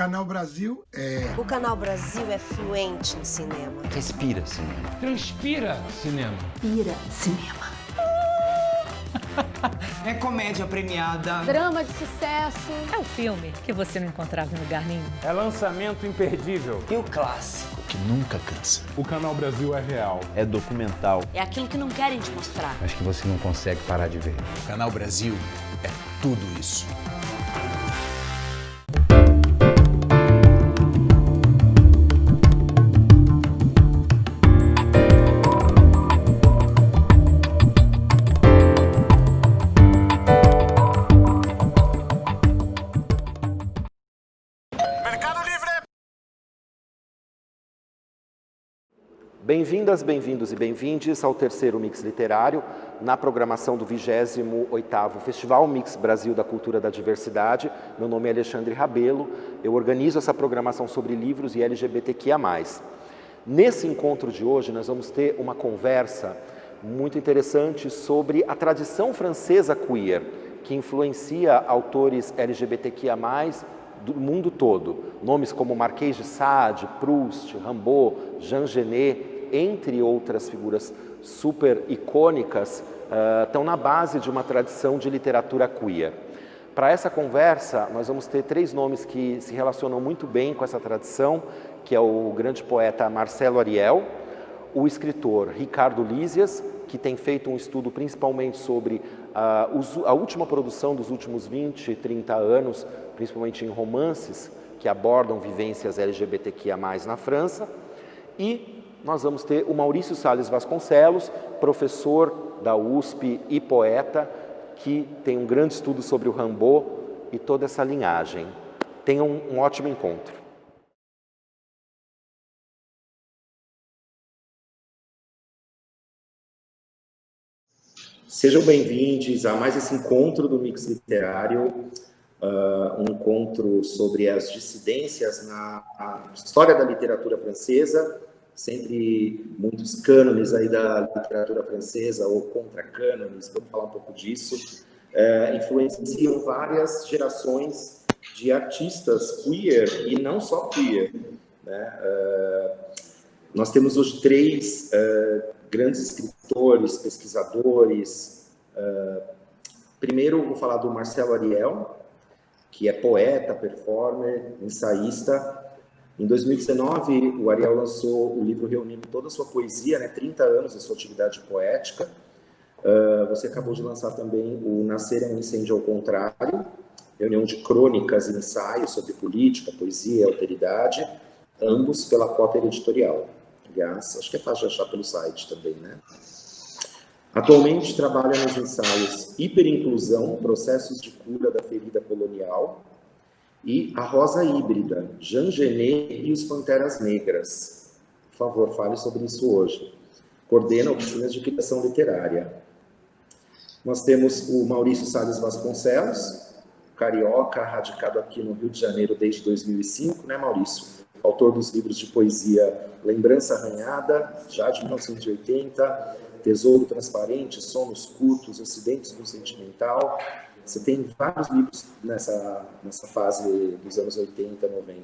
Canal Brasil é... O Canal Brasil é fluente em cinema. Respira cinema. Transpira cinema. Pira cinema. É comédia premiada. Drama de sucesso. É um filme que você não encontrava em lugar nenhum. É lançamento imperdível. E o clássico. Que nunca cansa. O Canal Brasil é real. É documental. É aquilo que não querem te mostrar. Acho que você não consegue parar de ver. O Canal Brasil é tudo isso. Bem-vindas, bem-vindos e bem-vindes ao terceiro Mix Literário, na programação do 28º Festival Mix Brasil da Cultura da Diversidade. Meu nome é Alexandre Rabelo, eu organizo essa programação sobre livros e LGBTQIA+. Nesse encontro de hoje, nós vamos ter uma conversa muito interessante sobre a tradição francesa queer, que influencia autores LGBTQIA+, do mundo todo. Nomes como Marquês de Sade, Proust, Rimbaud, Jean Genet, entre outras figuras super icônicas, estão na base de uma tradição de literatura queer. Para essa conversa, nós vamos ter três nomes que se relacionam muito bem com essa tradição, que é o grande poeta Marcelo Ariel, o escritor Ricardo Lísias, que tem feito um estudo principalmente sobre a última produção dos últimos 20, 30 anos, principalmente em romances que abordam vivências LGBTQIA+, na França. E nós vamos ter o Maurício Salles Vasconcelos, professor da USP e poeta, que tem um grande estudo sobre o Rimbaud e toda essa linhagem. Tenham um ótimo encontro. Sejam bem-vindos a mais esse encontro do Mix Literário, um encontro sobre as dissidências na história da literatura francesa, sempre muitos cânones aí da literatura francesa ou contra-cânones, vamos falar um pouco disso, influenciam várias gerações de artistas queer e não só queer, né? Nós temos hoje três grandes escritores, pesquisadores. Primeiro, eu vou falar do Marcelo Ariel, que é poeta, performer, ensaísta. Em 2019, o Ariel lançou o livro reunindo toda a sua poesia, né, 30 anos da sua atividade poética. Você acabou de lançar também o Nascer é um Incêndio ao Contrário, reunião de crônicas e ensaios sobre política, poesia e alteridade, ambos pela Potter Editorial. Aliás, acho que é fácil de achar pelo site também, né? Atualmente trabalha nos ensaios Hiperinclusão, Processos de Cura da Ferida Colonial, e A Rosa Híbrida, Jean Genet e os Panteras Negras. Por favor, fale sobre isso hoje. Coordena oficinas de criação literária. Nós temos o Maurício Salles Vasconcelos, carioca, radicado aqui no Rio de Janeiro desde 2005, né, Maurício? Autor dos livros de poesia Lembrança Arranhada, já de 1980, Tesouro Transparente, Sonos Curtos, Ocidentes do Sentimental. Você tem vários livros nessa fase dos anos 80, 90.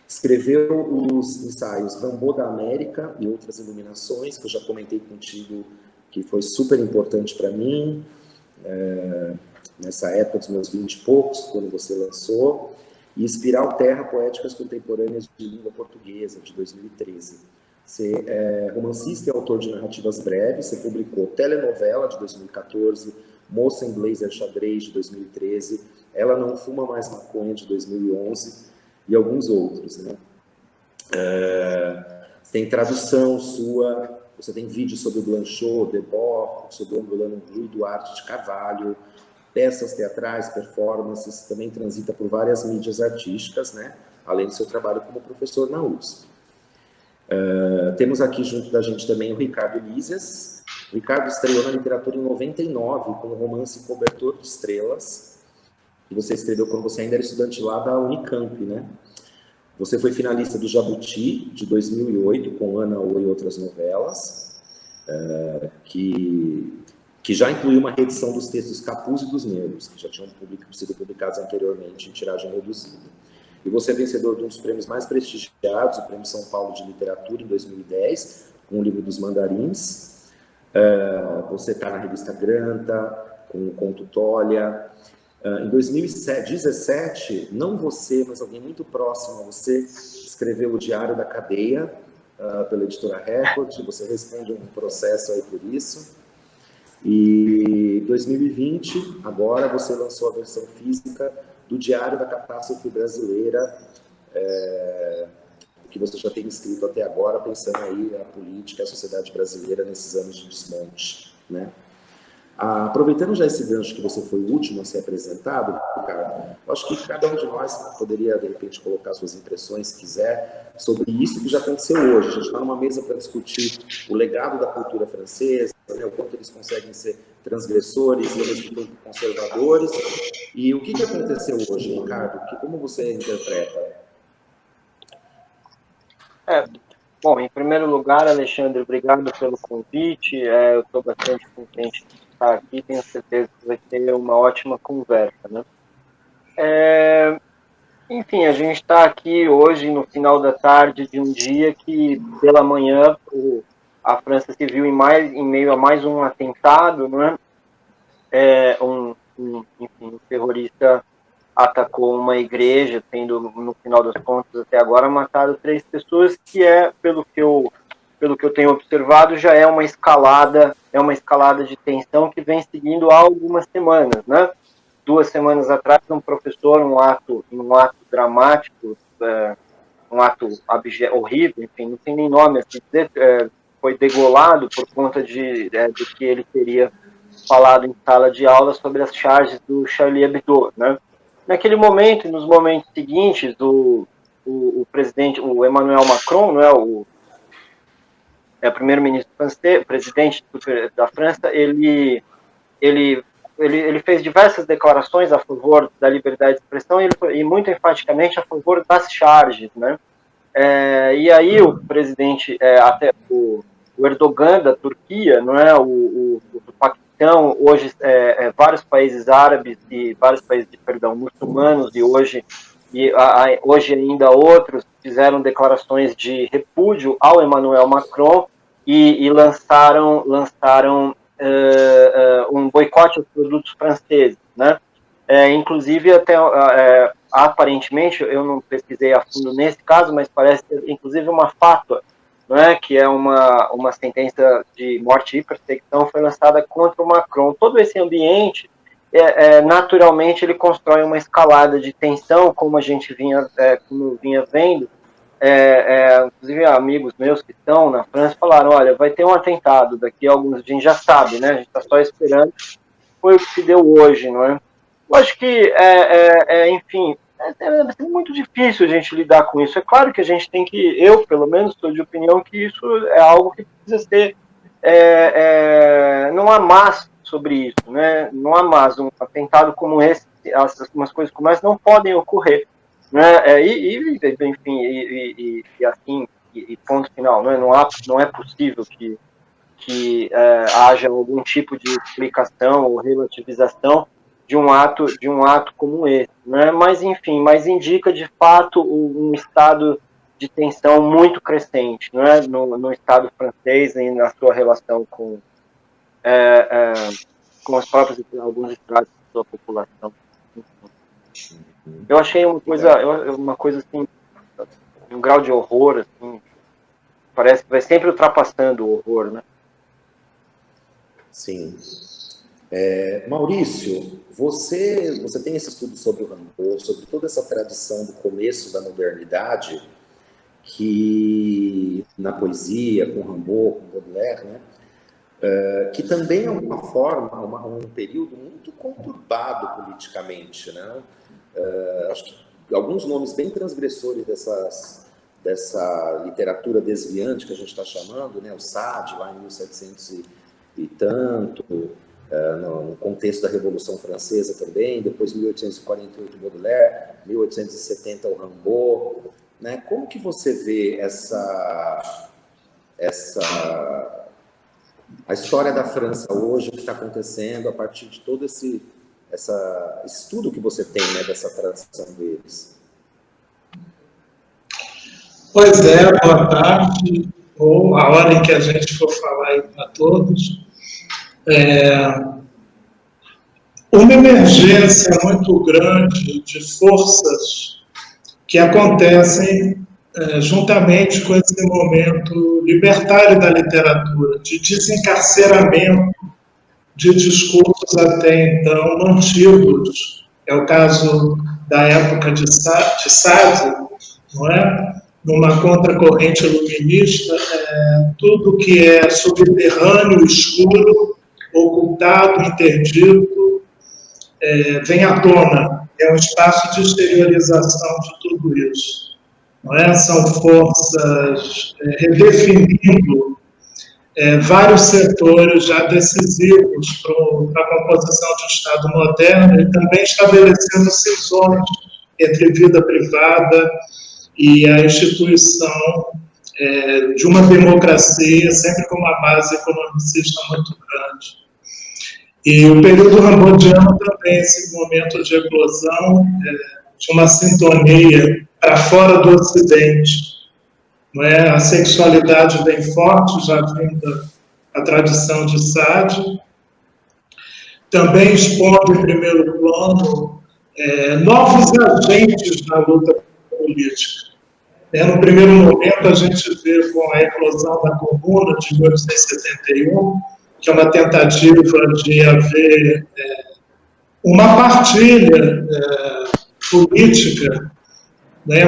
Escreveu os ensaios Rimbaud da América e Outras Iluminações, que eu já comentei contigo, que foi super importante para mim, nessa época dos meus 20 e poucos, quando você lançou. E Espiral Terra, Poéticas Contemporâneas de Língua Portuguesa, de 2013. Você é romancista e autor de narrativas breves, você publicou Telenovela, de 2014, Moça em Blazer Xadrez, de 2013, Ela Não Fuma Mais Maconha, de 2011, e alguns outros, né? Tem tradução sua, você tem vídeos sobre o Blanchot, Debord, sobre o Ambulano Rui Duarte de Carvalho, peças teatrais, performances, também transita por várias mídias artísticas, né? Além do seu trabalho como professor na USP. Temos aqui junto da gente também o Ricardo Lísias. O Ricardo estreou na literatura em 99 com o romance Cobertor de Estrelas, que você escreveu quando você ainda era estudante lá da Unicamp, né? Você foi finalista do Jabuti, de 2008, com Ana O e Outras Novelas, que já incluiu uma reedição dos textos Capuz e dos Negros, que já tinham sido publicados anteriormente em tiragem reduzida. E você é vencedor de um dos prêmios mais prestigiados, o Prêmio São Paulo de Literatura, em 2010, com o livro dos Mandarins. Você está na revista Granta, com o Conto Tolia. Em 2017, não você, mas alguém muito próximo a você, escreveu o Diário da Cadeia, pela editora Record. Você responde um processo aí por isso. E em 2020, agora você lançou a versão física do Diário da Catástrofe Brasileira, que você já tem escrito até agora, pensando aí a política e a sociedade brasileira nesses anos de desmonte, né? Aproveitando já esse gancho que você foi o último a ser apresentado, Ricardo, eu acho que cada um de nós poderia, de repente, colocar suas impressões, se quiser, sobre isso que já aconteceu hoje. A gente está numa mesa para discutir o legado da cultura francesa, né, o quanto eles conseguem ser transgressores e, ao mesmo tempo, conservadores. E o que aconteceu hoje, Ricardo? Como você interpreta? Bom, em primeiro lugar, Alexandre, obrigado pelo convite. Eu estou bastante contente de estar aqui. Tenho certeza que vai ter uma ótima conversa, né? Enfim, a gente está aqui hoje, no final da tarde de um dia que, pela manhã, a França se viu em meio a mais um atentado, né? Enfim, um terrorista atacou uma igreja, tendo, no final das contas, até agora, matado 3 pessoas, que pelo que eu tenho observado, já é uma escalada de tensão que vem seguindo há algumas semanas, né? 2 semanas atrás, um professor, um ato dramático, um ato horrível, enfim, não tem nem nome, assim, foi degolado por conta do que ele teria falado em sala de aula sobre as charges do Charlie Hebdo, né? Naquele momento e nos momentos seguintes, o presidente, o Emmanuel Macron, não é, o primeiro-ministro francês, presidente da França, ele fez diversas declarações a favor da liberdade de expressão e muito enfaticamente a favor das charges, né? E aí o presidente, até o Erdogan da Turquia, não é, o Paquistão, hoje vários países árabes e vários países, muçulmanos, e hoje ainda outros fizeram declarações de repúdio ao Emmanuel Macron e lançaram um boicote aos produtos franceses, né? Inclusive, até aparentemente, eu não pesquisei a fundo nesse caso, mas parece ter, inclusive, uma fátua, não é? Que é uma sentença de morte e perseguição, foi lançada contra o Macron. Todo esse ambiente, naturalmente, ele constrói uma escalada de tensão, como a gente vinha vendo. Inclusive, amigos meus que estão na França falaram, olha, vai ter um atentado daqui a alguns dias, a gente já sabe, né? A gente está só esperando. Foi o que se deu hoje, não é? Eu acho que, enfim, é muito difícil a gente lidar com isso. É claro que a gente tem que, eu, pelo menos, estou de opinião que isso é algo que precisa ser, não há más sobre isso, né? Não há mais um atentado como esse, umas coisas como essa não podem ocorrer, né? Enfim, assim, ponto final, né? Não é possível que haja algum tipo de explicação ou relativização de um ato como esse, né? Mas enfim, indica de fato um estado de tensão muito crescente, né? No Estado francês e na sua relação com as próprias alguns estratos da sua população. Eu achei uma coisa assim, um grau de horror, assim, parece que vai sempre ultrapassando o horror, né? Sim. Maurício, você tem esse estudo sobre o Rimbaud, sobre toda essa tradição do começo da modernidade, que na poesia, com Rimbaud, com Baudelaire, né? Que também é uma forma, um período muito conturbado politicamente, né? Acho que alguns nomes bem transgressores dessa literatura desviante que a gente está chamando, né? O Sade, lá em 1700 e tanto, no contexto da Revolução Francesa também, depois 1848 Baudelaire, 1870 o Rimbaud, né? Como que você vê a história da França hoje, o que está acontecendo a partir de todo esse estudo que você tem, né, dessa tradição deles? Pois é, boa tarde, ou a hora em que a gente for falar aí para todos. Uma emergência muito grande de forças que acontecem juntamente com esse momento libertário da literatura, de desencarceramento de discursos até então mantidos. É o caso da época de Sade, não é? Numa contracorrente iluminista, tudo que é subterrâneo, escuro, ocultado, interdito, vem à tona. É um espaço de exteriorização de tudo isso. Não é? São forças redefinindo vários setores já decisivos para a composição de um Estado moderno e também estabelecendo cisões entre vida privada e a instituição de uma democracia, sempre com uma base economicista muito grande. E o período rambodiano também, esse momento de eclosão de uma sintonia para fora do Ocidente. Não é? A sexualidade bem forte, já vinda a tradição de Sade, também expondo em primeiro plano novos agentes na luta política. No primeiro momento, a gente vê com a eclosão da Comuna de 1871, que é uma tentativa de haver uma partilha política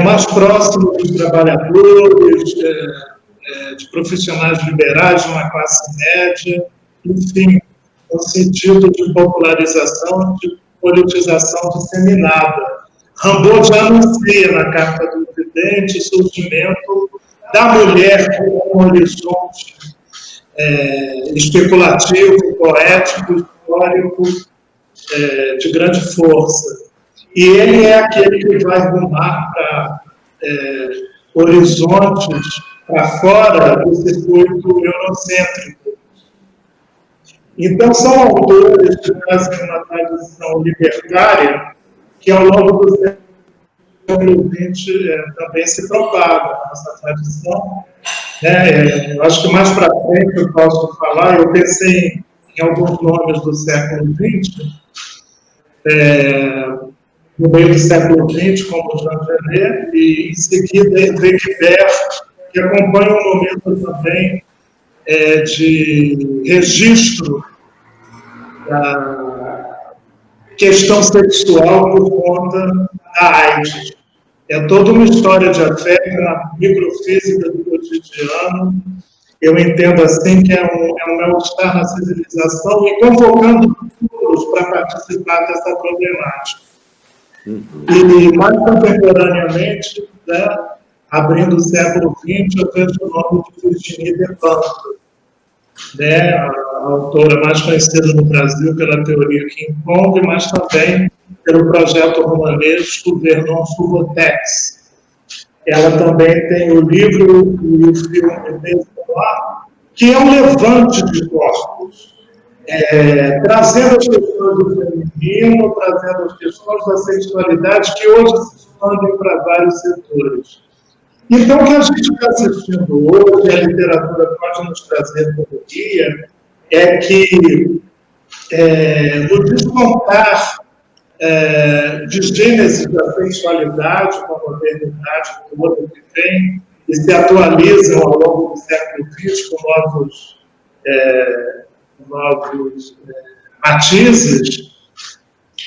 mais próximo dos trabalhadores, de profissionais liberais, de uma classe média, enfim, no sentido de popularização, de politização disseminada. Rimbaud já anuncia na Carta do Vidente o surgimento da mulher como um horizonte especulativo, poético, histórico, de grande força. E ele é aquele que vai rumar para horizontes para fora do circuito eurocêntrico. Então, são autores que trazem uma tradição libertária que, ao longo do século XX, também se propaga essa tradição. Eu acho que mais para frente eu posso falar, eu pensei em alguns nomes do século XX, no meio do século XX, como Jean Genet, e em seguida Henri Guibert, que acompanha um momento também de registro da questão sexual por conta da AIDS. É toda uma história de afeto na microfísica do cotidiano. Eu entendo assim que é um mal-estar na civilização e convocando todos para participar dessa problemática. E mais contemporaneamente, abrindo o século XX, eu vejo o nome de Virginie Despentes, a autora mais conhecida no Brasil pela teoria King Kong, mas também pelo projeto romanesco Gouvernons sous vos textes. Ela também tem o livro e o filme Desolar, que é um levante de corpos, trazendo as questões do feminino, trazendo as questões da sexualidade, que hoje se expandem para vários setores. Então, o que a gente está assistindo hoje, a literatura pode nos trazer todo dia, é que, no desmontar de gênese da sexualidade, com a modernidade toda que vem, e se atualizam ao longo do século XX com novos matizes,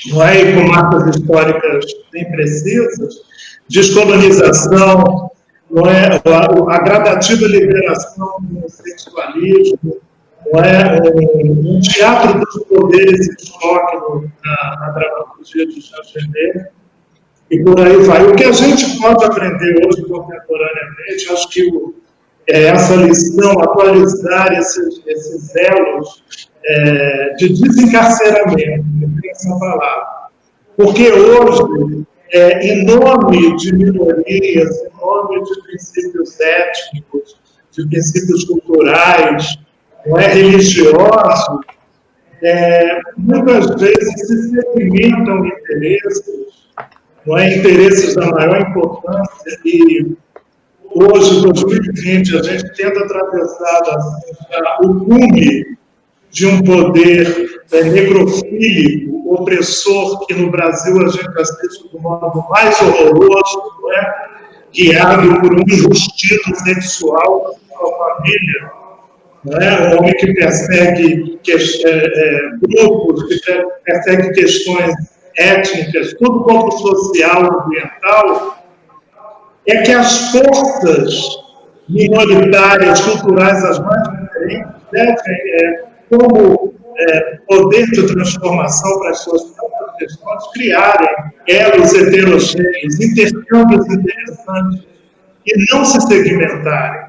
não é? E com marcas históricas bem precisas, descolonização, não é? A gradativa liberação do sexualismo, não é? Um teatro dos poderes em choque na dramaturgia de Jean Genet, e por aí vai. O que a gente pode aprender hoje contemporaneamente, acho que essa lição, atualizar esses elos de desencarceramento, tem essa palavra. Porque hoje, em nome de minorias, em nome de princípios étnicos, de princípios culturais, não é, religiosos, muitas vezes se segmentam interesses, não é, interesses da maior importância, e hoje, 2020, a gente tenta atravessar o cume de um poder necrofílico, opressor, que no Brasil a gente assiste do modo mais horroroso, não é? Guiado por um instinto sexual com a família, não é? Um homem que persegue grupos, que persegue questões étnicas, tudo contra o social, ambiental, é que as forças minoritárias, culturais, as mais diferentes, devem, como poder de transformação para as suas próprias questões, criarem elos heterogêneos, intercâmbios interessantes e não se segmentarem.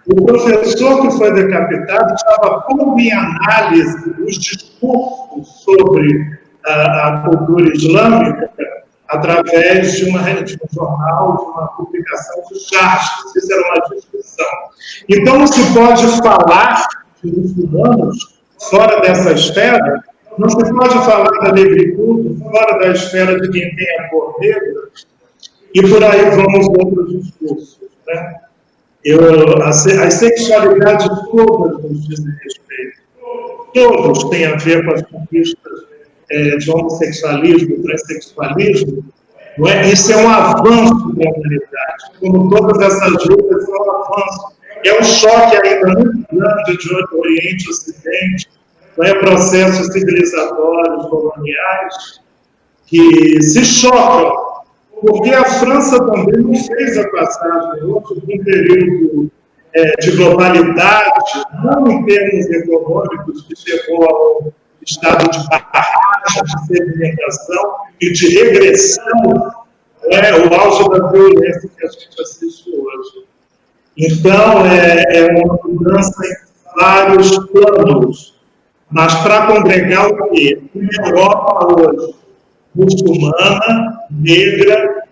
O professor que foi decapitado estava pondo em análise os discursos sobre a cultura islâmica através de um jornal, de uma publicação de charges. Isso era uma discussão. Então, não se pode falar de muçulmanos fora dessa esfera, não se pode falar da negritude fora da esfera de quem tem a cor negra, e por aí vamos outros discursos, né? As sexualidades todas nos dizem respeito. Todos têm a ver com as conquistas de homossexualismo, transexualismo. Não é? Isso é um avanço da humanidade. Como todas essas lutas são um avanço. É um choque ainda muito grande de Oriente e Ocidente, não é? Processos civilizatórios, coloniais, que se chocam. Porque a França também não fez a passagem de um período de globalidade, não em termos econômicos, que chegou ao estado de barragem, de sedimentação e de regressão, o auge da violência que a gente assiste hoje. Então, é uma mudança em vários planos, mas para congregar o quê? Na Europa hoje, muçulmana, negra,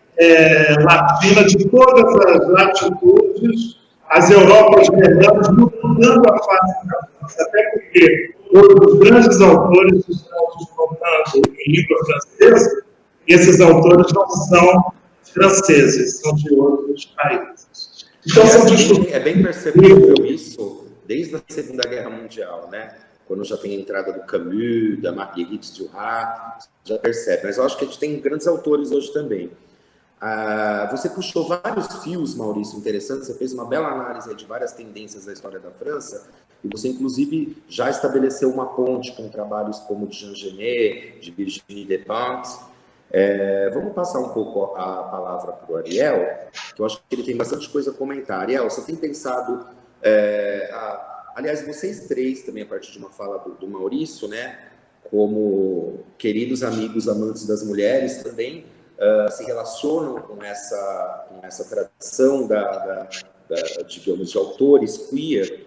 latina, de todas as latitudes, as Europas melhores mudando a face da França, até porque os grandes autores estão descontando em língua francesa, e esses autores não são franceses, são de outros países. Então, é bem perceptível isso desde a Segunda Guerra Mundial, né? Quando já tem a entrada do Camus, da Marguerite Duras, já percebe. Mas eu acho que a gente tem grandes autores hoje também. Você puxou vários fios, Maurício, interessantes. Você fez uma bela análise de várias tendências da história da França. E você, inclusive, já estabeleceu uma ponte com trabalhos como de Jean Genet, de Virginie Despentes. Vamos passar um pouco a palavra para o Ariel, que eu acho que ele tem bastante coisa a comentar. Ariel, você tem pensado... Aliás, vocês três, também a partir de uma fala do Maurício, né, como queridos amigos amantes das mulheres, também se relacionam com essa tradição digamos, de autores queer,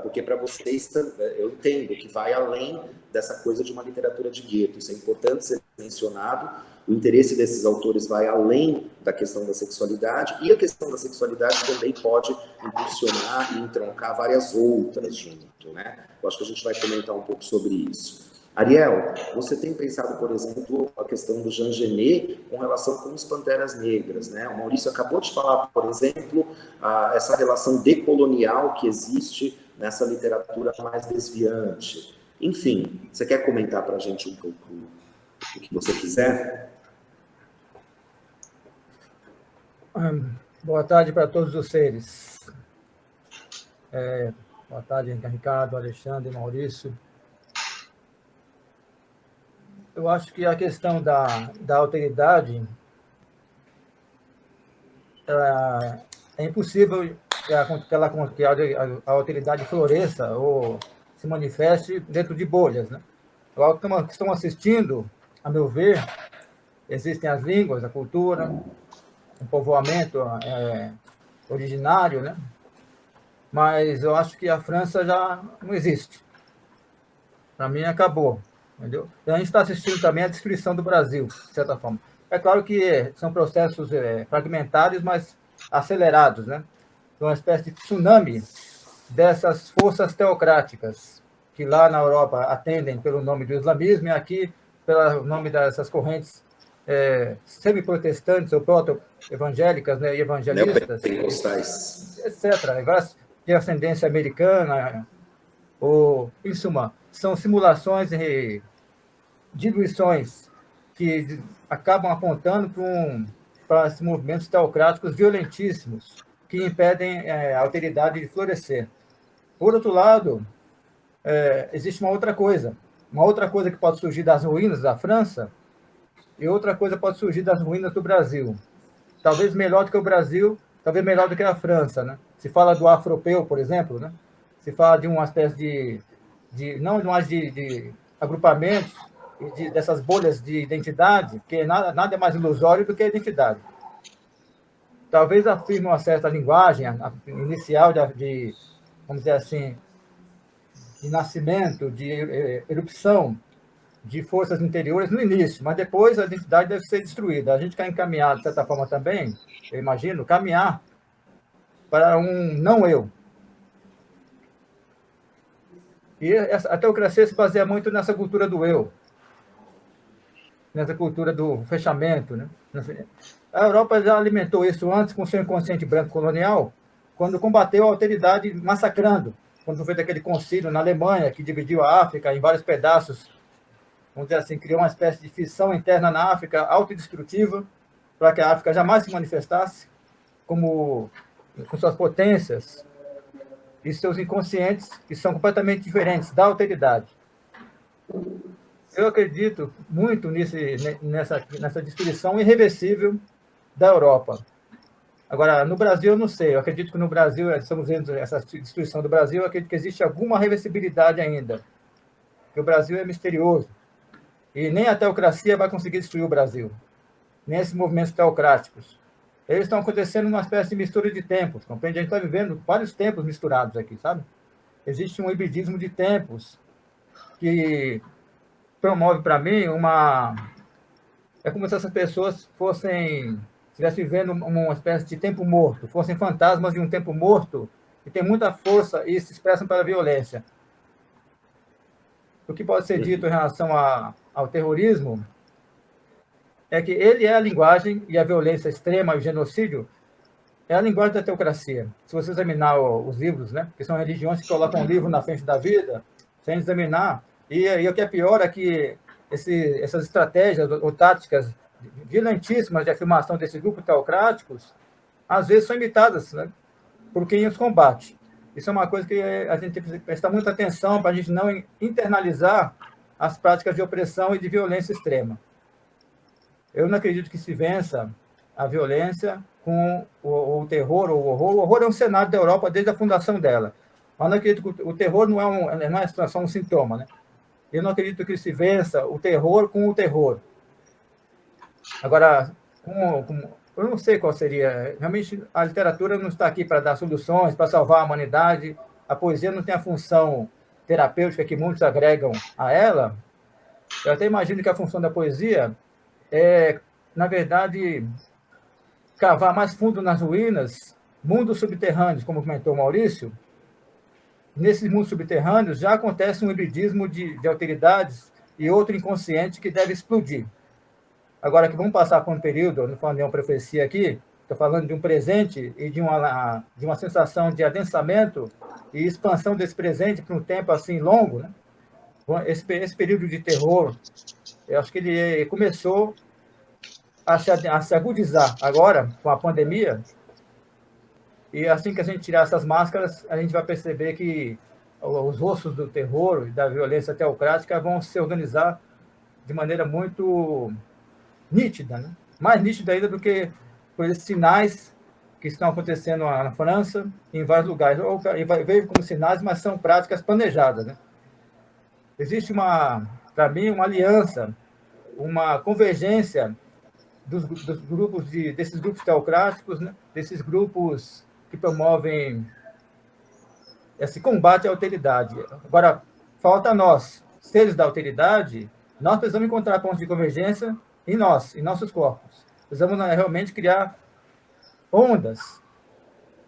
porque para vocês, eu entendo que vai além dessa coisa de uma literatura de gueto. Isso é importante ser mencionado. O interesse desses autores vai além da questão da sexualidade, e a questão da sexualidade também pode impulsionar e entroncar várias outras junto, né? Eu acho que a gente vai comentar um pouco sobre isso. Ariel, você tem pensado, por exemplo, a questão do Jean Genet com relação com os Panteras Negras, né? O Maurício acabou de falar, por exemplo, essa relação decolonial que existe nessa literatura mais desviante. Enfim, você quer comentar para a gente um pouco o que você quiser? Boa tarde para todos os seres. Boa tarde, Ricardo, Alexandre, Maurício. Eu acho que a questão da alteridade é impossível que a alteridade floresça ou se manifeste dentro de bolhas, né? O que estão assistindo, a meu ver, existem as línguas, a cultura, o povoamento originário, né? Mas eu acho que a França já não existe. Para mim, acabou. Entendeu? Então, a gente está assistindo também a destruição do Brasil, de certa forma. É claro que são processos fragmentários, mas acelerados, né? Uma espécie de tsunami dessas forças teocráticas, que lá na Europa atendem pelo nome do islamismo e aqui pelo nome dessas correntes semi-protestantes ou proto-evangélicas, né, e evangelistas, etc. Várias de ascendência americana, ou, em suma, são simulações e diluições que acabam apontando para esses movimentos teocráticos violentíssimos que impedem a alteridade de florescer. Por outro lado, existe uma outra coisa que pode surgir das ruínas da França e outra coisa pode surgir das ruínas do Brasil. Talvez melhor do que o Brasil, talvez melhor do que a França, né? Se fala do afropeu, por exemplo, né? Se fala de uma espécie não mais de agrupamentos, dessas bolhas de identidade, porque nada é mais ilusório do que a identidade. Talvez afirme uma certa linguagem inicial de vamos dizer assim, de nascimento, de erupção de forças interiores no início, mas depois a identidade deve ser destruída. A gente quer encaminhar, de certa forma também, eu imagino, caminhar para um não-eu. E a teocracia se baseia muito nessa cultura do eu, nessa cultura do fechamento, né? A Europa já alimentou isso antes com seu inconsciente branco colonial, quando combateu a alteridade massacrando, quando foi daquele concílio na Alemanha, que dividiu a África em vários pedaços, vamos dizer assim, criou uma espécie de fissão interna na África autodestrutiva, para que a África jamais se manifestasse com suas potências e seus inconscientes, que são completamente diferentes da alteridade. Eu acredito muito nessa destruição irreversível da Europa. Agora, no Brasil, eu não sei. Eu acredito que no Brasil, estamos vendo essa destruição do Brasil, eu acredito que existe alguma reversibilidade ainda. Porque o Brasil é misterioso. E nem a teocracia vai conseguir destruir o Brasil. Nem esses movimentos teocráticos. Eles estão acontecendo numa espécie de mistura de tempos. Compreende? A gente está vivendo vários tempos misturados aqui, sabe? Existe um hibridismo de tempos que promove para mim é como se essas pessoas estivessem vivendo uma espécie de tempo morto, fossem fantasmas de um tempo morto que tem muita força e se expressam pela violência. O que pode ser dito em relação ao terrorismo é que ele é a linguagem, e a violência extrema e o genocídio é a linguagem da teocracia. Se você examinar os livros, né, que são religiões que colocam um livro na frente da vida, sem examinar, e o que é pior é que essas estratégias ou táticas violentíssimas de afirmação desses grupos teocráticos, às vezes são imitadas, né, por quem os combate. Isso é uma coisa que a gente tem que prestar muita atenção para a gente não internalizar as práticas de opressão e de violência extrema. Eu não acredito que se vença a violência com o terror ou o horror. O horror é um cenário da Europa desde a fundação dela. Mas não acredito que o terror não é só um sintoma, né? Eu não acredito que se vença o terror com o terror. Agora, eu não sei qual seria. Realmente, a literatura não está aqui para dar soluções, para salvar a humanidade. A poesia não tem a função terapêutica que muitos agregam a ela. Eu até imagino que a função da poesia é, na verdade, cavar mais fundo nas ruínas, mundos subterrâneos, como comentou o Maurício. Nesses mundos subterrâneos já acontece um hibridismo de alteridades e outro inconsciente que deve explodir. Agora, que vamos passar por um período, não estou falando de uma profecia aqui, estou falando de um presente e de uma sensação de adensamento e expansão desse presente para um tempo assim longo, né? Esse período de terror, eu acho que ele começou a se agudizar agora, com a pandemia, e assim que a gente tirar essas máscaras, a gente vai perceber que os rostos do terror e da violência teocrática vão se organizar de maneira muito nítida, né? Mais nítida ainda do que por esses sinais que estão acontecendo na França e em vários lugares. Veio como sinais, mas são práticas planejadas, né? Existe, para mim, uma aliança, uma convergência desses grupos teocráticos, né? Desses grupos que promovem esse combate à alteridade. Agora, falta a nós, seres da alteridade, nós precisamos encontrar pontos de convergência em nossos corpos. Precisamos realmente criar ondas.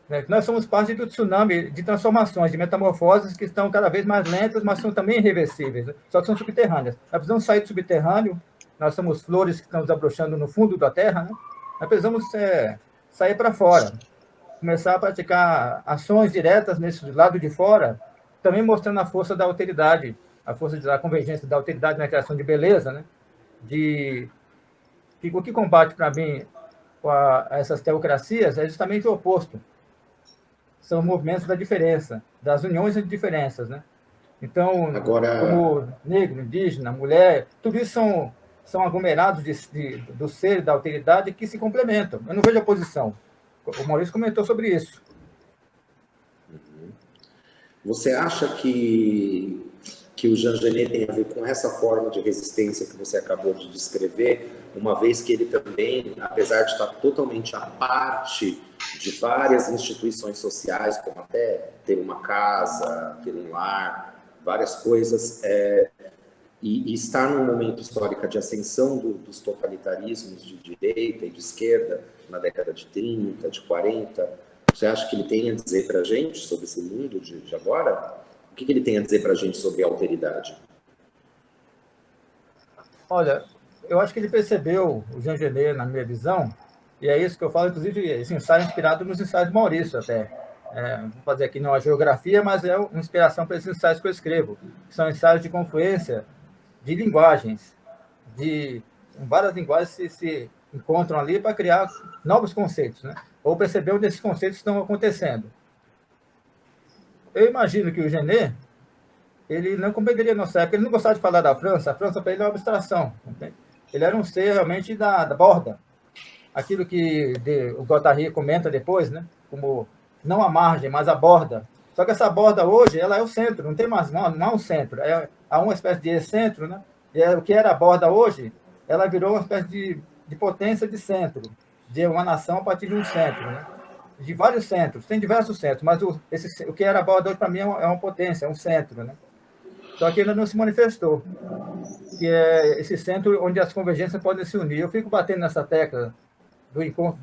Né? Nós somos parte do tsunami de transformações, de metamorfoses que estão cada vez mais lentas, mas são também irreversíveis, né? Só que são subterrâneas. Nós precisamos sair do subterrâneo nós somos flores que estamos abrochando no fundo da terra, né? Nós precisamos sair para fora, começar a praticar ações diretas nesse lado de fora, também mostrando a força da alteridade, a força da convergência da alteridade na criação de beleza, né? O que combate para mim essas teocracias é justamente o oposto. São movimentos da diferença, das uniões entre diferenças, né? Então, como negro, indígena, mulher, tudo isso são aglomerados do ser e da alteridade que se complementam. Eu não vejo oposição. O Maurício comentou sobre isso. Você acha que o Jean Genet tem a ver com essa forma de resistência que você acabou de descrever, uma vez que ele também, apesar de estar totalmente à parte de várias instituições sociais, como até ter uma casa, ter um lar, várias coisas, e estar num momento histórico de ascensão dos totalitarismos de direita e de esquerda, na década de 30, de 40, você acha que ele tem a dizer para a gente sobre esse mundo de agora? O que ele tem a dizer para a gente sobre a alteridade? Olha, eu acho que ele percebeu o Jean Genet, na minha visão, e é isso que eu falo, inclusive, esse ensaio é inspirado nos ensaios do Maurício, até. Vou fazer aqui não a geografia, mas é uma inspiração para esses ensaios que eu escrevo, que são ensaios de confluência de linguagens, várias linguagens se encontram ali para criar novos conceitos, né? Ou perceber onde esses conceitos estão acontecendo. Eu imagino que o Genet, ele não compreenderia nossa época, ele não gostava de falar da França, a França para ele é uma abstração. Entende? Ele era um ser realmente da borda. Aquilo que o Guattari comenta depois, né? Como não a margem, mas a borda. Só que essa borda hoje, ela é o centro, não tem mais, não é um centro, há uma espécie de centro, né? E o que era a borda hoje, ela virou uma espécie de potência de centro, de uma nação a partir de um centro, né? De vários centros, tem diversos centros, mas o que era a borda hoje, para mim, é uma potência, é um centro, né? Só que ainda não se manifestou, que é esse centro onde as convergências podem se unir. Eu fico batendo nessa tecla do encontro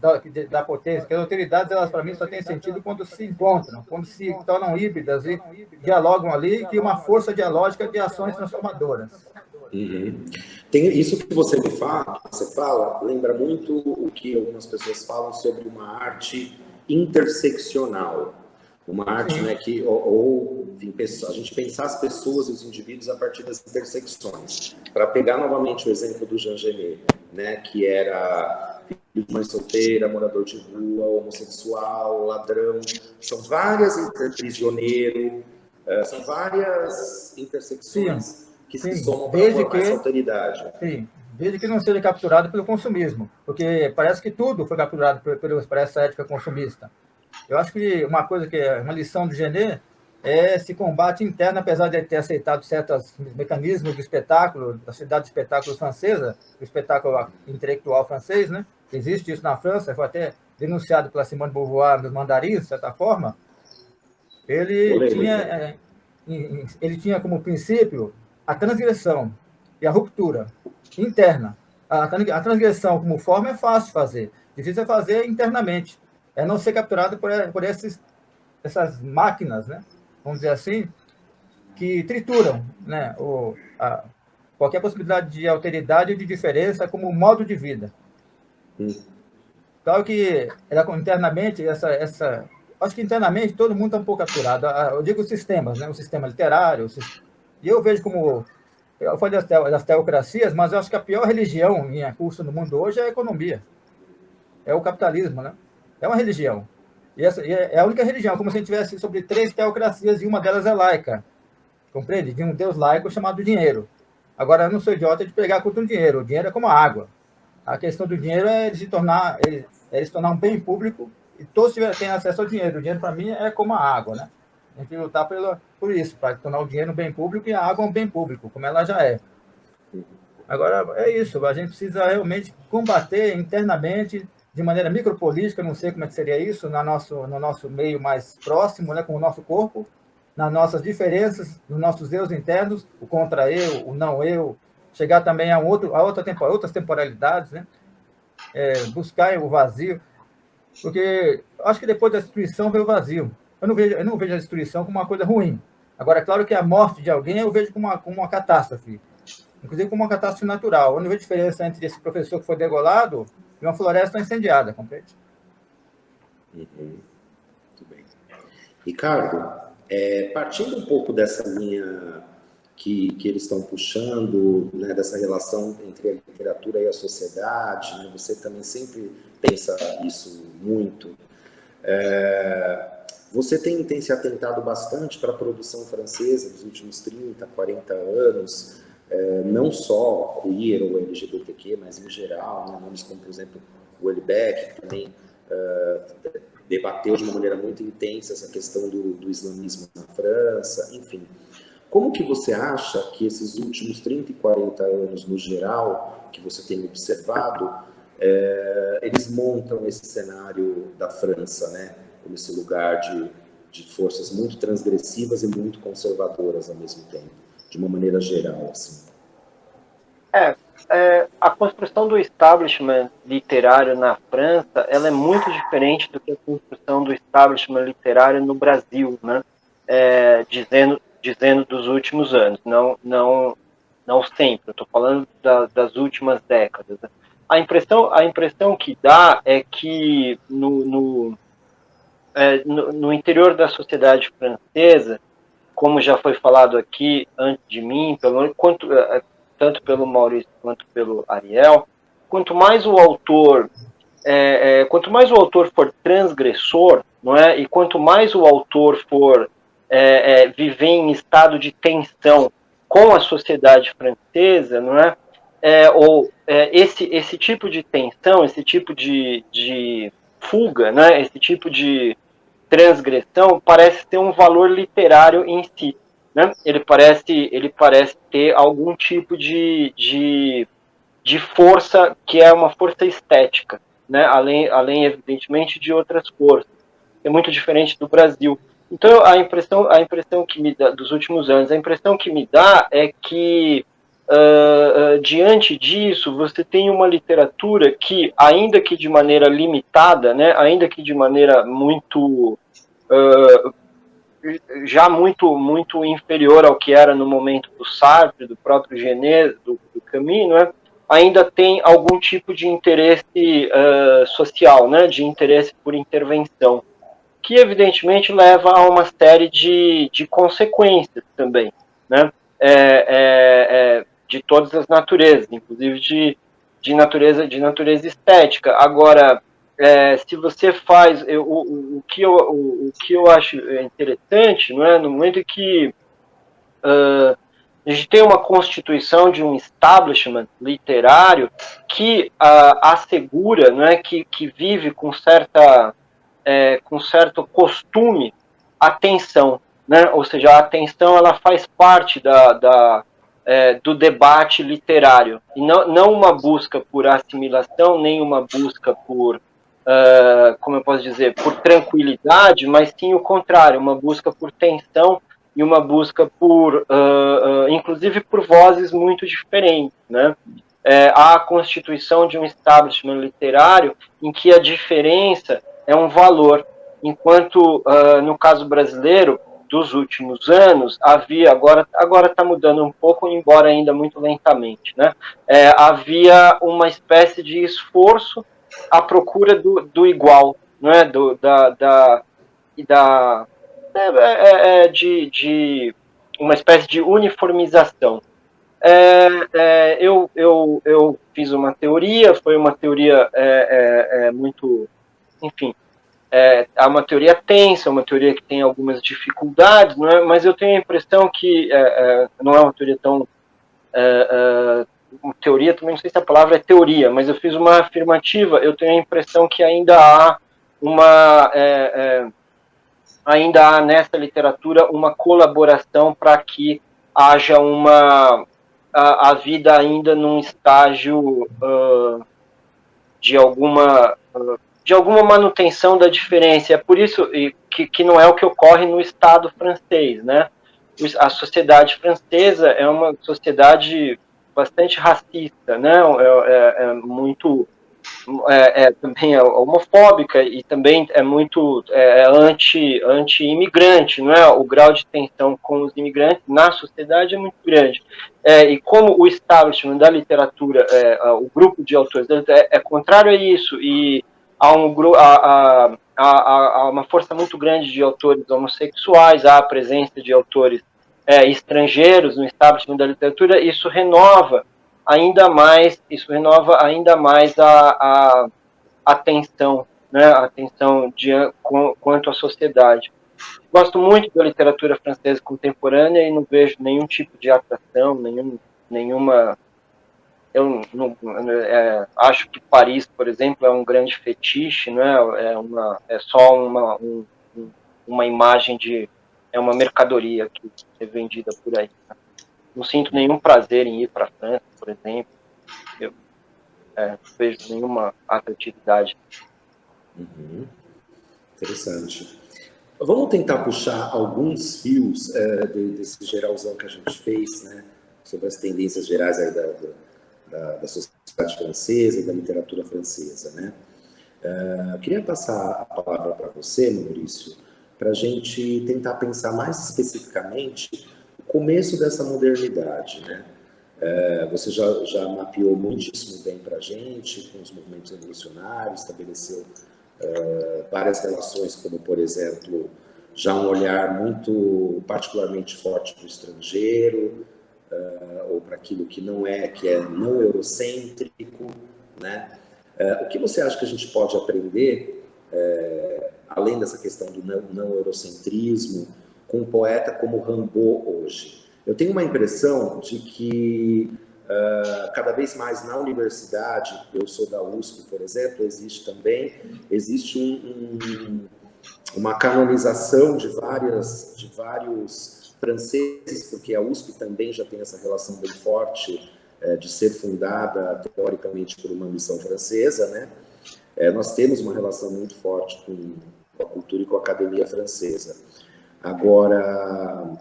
da potência, que as autoridades, elas, para mim, só têm sentido quando se encontram, quando se tornam híbridas e dialogam ali, e cria uma força dialógica de ações transformadoras. Uhum. Tem isso que você fala, lembra muito o que algumas pessoas falam sobre uma arte interseccional. Uma arte, né, que enfim, a gente pensar as pessoas e os indivíduos a partir das intersecções. Para pegar novamente o exemplo do Jean Genet, né, que era filho de mãe solteira, morador de rua, homossexual, ladrão, são várias prisioneiro, são várias intersecções que se somam para formar essa alteridade. Sim, desde que não seja capturado pelo consumismo, porque parece que tudo foi capturado por essa ética consumista. Eu acho que uma coisa que é uma lição do Genet é esse combate interno, apesar de ele ter aceitado certos mecanismos do espetáculo, da cidade de espetáculo francesa, o espetáculo intelectual francês, né? Existe isso na França, foi até denunciado pela Simone de Beauvoir nos Mandarins, de certa forma. Ele tinha como princípio a transgressão e a ruptura interna. A transgressão como forma é fácil de fazer, difícil é fazer internamente. É não ser capturado por essas máquinas, né? Vamos dizer assim, que trituram, né? Qualquer possibilidade de alteridade ou de diferença como modo de vida. Claro que internamente, acho que internamente todo mundo está um pouco capturado. Eu digo os sistemas, né? O sistema literário, e eu vejo como... Eu falei das teocracias, mas eu acho que a pior religião em curso no mundo hoje é a economia. É o capitalismo, né? É uma religião. E é a única religião, como se a gente tivesse sobre 3 teocracias e uma delas é laica. Compreende? De um Deus laico chamado dinheiro. Agora, eu não sou idiota de pegar contra o dinheiro. O dinheiro é como a água. A questão do dinheiro é ele se tornar um bem público e todos têm acesso ao dinheiro. O dinheiro, para mim, é como a água, né? A gente lutar por isso, para tornar o dinheiro um bem público e a água um bem público, como ela já é. Agora, é isso. A gente precisa realmente combater internamente, de maneira micropolítica, não sei como é que seria isso, no nosso meio mais próximo, né, com o nosso corpo, nas nossas diferenças, nos nossos eus internos, o contra-eu, o não-eu, chegar também a outras temporalidades, né, buscar o vazio, porque acho que depois da destruição veio o vazio. Eu não vejo a destruição como uma coisa ruim. Agora, é claro que a morte de alguém eu vejo como uma catástrofe. inclusive como uma catástrofe natural. A única diferença entre esse professor que foi degolado e uma floresta incendiada, compreende? Muito bem. Ricardo, partindo um pouco dessa linha que eles estão puxando, né, dessa relação entre a literatura e a sociedade, né, você também sempre pensa isso muito. Você tem se atentado bastante para a produção francesa dos últimos 30, 40 anos, não só queer ou LGBTQ, mas em geral, né, nomes como, por exemplo, o Houellebecq, que também debateu de uma maneira muito intensa essa questão do islamismo na França, enfim. Como que você acha que esses últimos 30 e 40 anos, no geral, que você tem observado, eles montam esse cenário da França, né? Como esse lugar de forças muito transgressivas e muito conservadoras ao mesmo tempo, de uma maneira geral, assim? A construção do establishment literário na França, ela é muito diferente do que a construção do establishment literário no Brasil, né? Dizendo dos últimos anos, não sempre, eu estou falando das últimas décadas. A impressão que dá é que no interior da sociedade francesa, como já foi falado aqui antes de mim, tanto pelo Maurício quanto pelo Ariel, quanto mais o autor for transgressor, não é? E quanto mais o autor for viver em estado de tensão com a sociedade francesa, não é? Esse tipo de tensão, esse tipo de fuga, né? Esse tipo de transgressão parece ter um valor literário em si, né? Ele parece ter algum tipo de força que é uma força estética, né? Além evidentemente de outras forças. É muito diferente do Brasil. Então a impressão que me dá dos últimos anos, a impressão que me dá é que diante disso, você tem uma literatura que, ainda que de maneira limitada, né, ainda que de maneira muito já muito inferior ao que era no momento do Sartre, do próprio Genese, do Camus, né, ainda tem algum tipo de interesse social, né, de interesse por intervenção, que evidentemente leva a uma série de consequências também, né, de todas as naturezas, inclusive de natureza estética. Agora, se você faz o que eu acho interessante, não é, no momento em que a gente tem uma constituição de um establishment literário que assegura, não é, que vive com certo costume a tensão, né? Ou seja, a tensão ela faz parte do debate literário, e não uma busca por assimilação, nem uma busca por, como eu posso dizer, por tranquilidade, mas sim o contrário, uma busca por tensão e uma busca por, inclusive por vozes muito diferentes, né? Há a constituição de um establishment literário em que a diferença é um valor, enquanto no caso brasileiro, dos últimos anos, havia, agora está mudando um pouco, embora ainda muito lentamente, né? Havia uma espécie de esforço à procura do igual, né? De uma espécie de uniformização. Eu fiz uma teoria, foi uma teoria muito, enfim, é uma teoria tensa, uma teoria que tem algumas dificuldades, não é? Mas eu tenho a impressão que não é uma teoria tão... teoria, também não sei se a palavra é teoria, mas eu fiz uma afirmativa, eu tenho a impressão que ainda há ainda há nessa literatura uma colaboração para que haja a vida ainda num estágio de alguma manutenção da diferença. É por isso que não é o que ocorre no Estado francês, né? A sociedade francesa é uma sociedade bastante racista, né? Muito também é homofóbica e também é muito anti-imigrante, não é? O grau de tensão com os imigrantes na sociedade é muito grande. E como o establishment da literatura, o grupo de autores é contrário a isso, e há uma força muito grande de autores homossexuais, há a presença de autores estrangeiros no establishment da literatura, isso renova ainda mais a tensão, né? A tensão quanto à sociedade. Gosto muito da literatura francesa contemporânea e não vejo nenhum tipo de atração, nenhuma. Eu acho que Paris, por exemplo, é um grande fetiche, não é? É só uma imagem é uma mercadoria que é vendida por aí. Não sinto nenhum prazer em ir para a França, por exemplo. Eu não vejo nenhuma atratividade. Interessante. Vamos tentar puxar alguns fios desse geralzão que a gente fez, né, sobre as tendências gerais aí da sociedade francesa, da literatura francesa, né? Eu queria passar a palavra para você, Maurício, para a gente tentar pensar mais especificamente o começo dessa modernidade, né? Você já mapeou muitíssimo bem para a gente, com os movimentos revolucionários, estabeleceu várias relações, como, por exemplo, já um olhar muito particularmente forte para o estrangeiro, ou para aquilo que é não eurocêntrico, né? O que você acha que a gente pode aprender, além dessa questão do não eurocentrismo, com um poeta como Rimbaud hoje? Eu tenho uma impressão de que cada vez mais na universidade, eu sou da USP, por exemplo, existe uma canonização de vários franceses, porque a USP também já tem essa relação bem forte de ser fundada, teoricamente, por uma missão francesa, né? Nós temos uma relação muito forte com a cultura e com a academia francesa. Agora,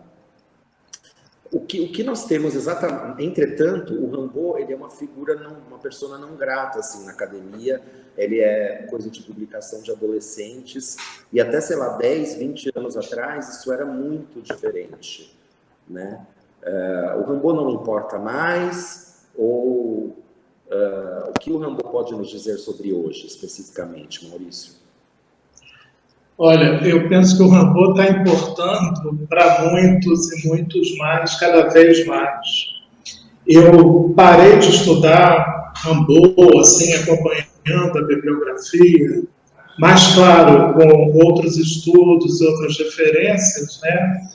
o que nós temos exatamente, entretanto, o Rimbaud, ele é uma figura, uma persona não grata, assim, na academia. Ele é coisa de publicação de adolescentes, e até, sei lá, 10, 20 anos atrás, isso era muito diferente, né? O Rimbaud não importa mais, ou o que o Rimbaud pode nos dizer sobre hoje, especificamente, Maurício? Olha, eu penso que o Rimbaud está importando para muitos e muitos mais, cada vez mais. Eu parei de estudar Rimbaud, assim, acompanhando a bibliografia, mas, claro, com outros estudos, outras referências, né,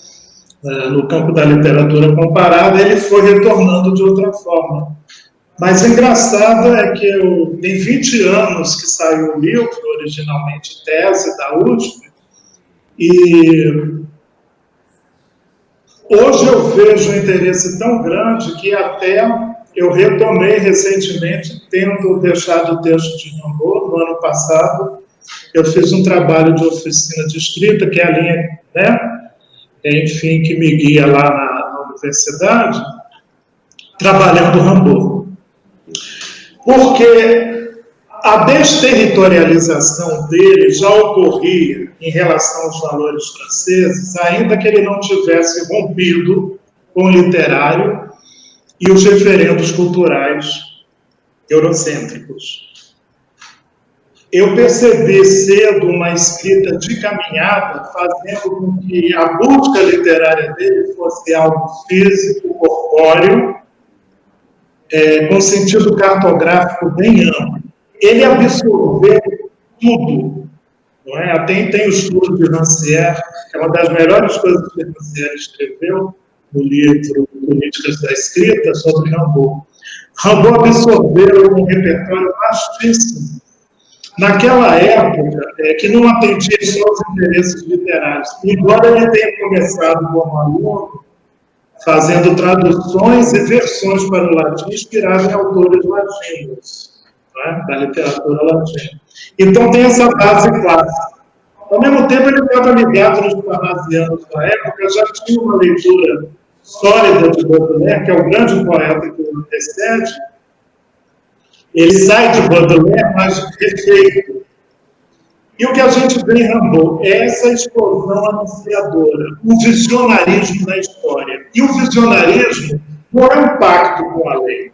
no campo da literatura comparada, ele foi retornando de outra forma. Mas o engraçado é que tem 20 anos que saiu o livro, originalmente tese da USP, e hoje eu vejo um interesse tão grande que até eu retomei recentemente, tendo deixado o texto de Rimbaud no ano passado. Eu fiz um trabalho de oficina de escrita, que é a linha, né, enfim, que me guia lá na universidade, trabalhando Rimbaud. Porque a desterritorialização dele já ocorria em relação aos valores franceses, ainda que ele não tivesse rompido com o literário e os referendos culturais eurocêntricos. Eu percebi cedo uma escrita de caminhada, fazendo com que a busca literária dele fosse algo físico, corpóreo, com sentido cartográfico bem amplo. Ele absorveu tudo, não é? Até tem o estudo de Rancière, que é uma das melhores coisas que Rancière escreveu no livro Políticas da Escrita, sobre Rimbaud. Rimbaud absorveu um repertório vastíssimo. Naquela época, que não atendia só aos interesses literários. Embora ele tenha começado como aluno, fazendo traduções e versões para o latim inspiradas em autores latinos, né, da literatura latina. Então tem essa base clássica. Ao mesmo tempo, ele estava ligado nos parnasianos da época, já tinha uma leitura sólida de Baudelaire, que é o grande poeta que o antecede, Ele sai de Baudelaire, mas refeito. E o que a gente vê em Rimbaud é essa explosão anunciadora, o visionarismo na história. E o visionarismo não é um pacto com a lei.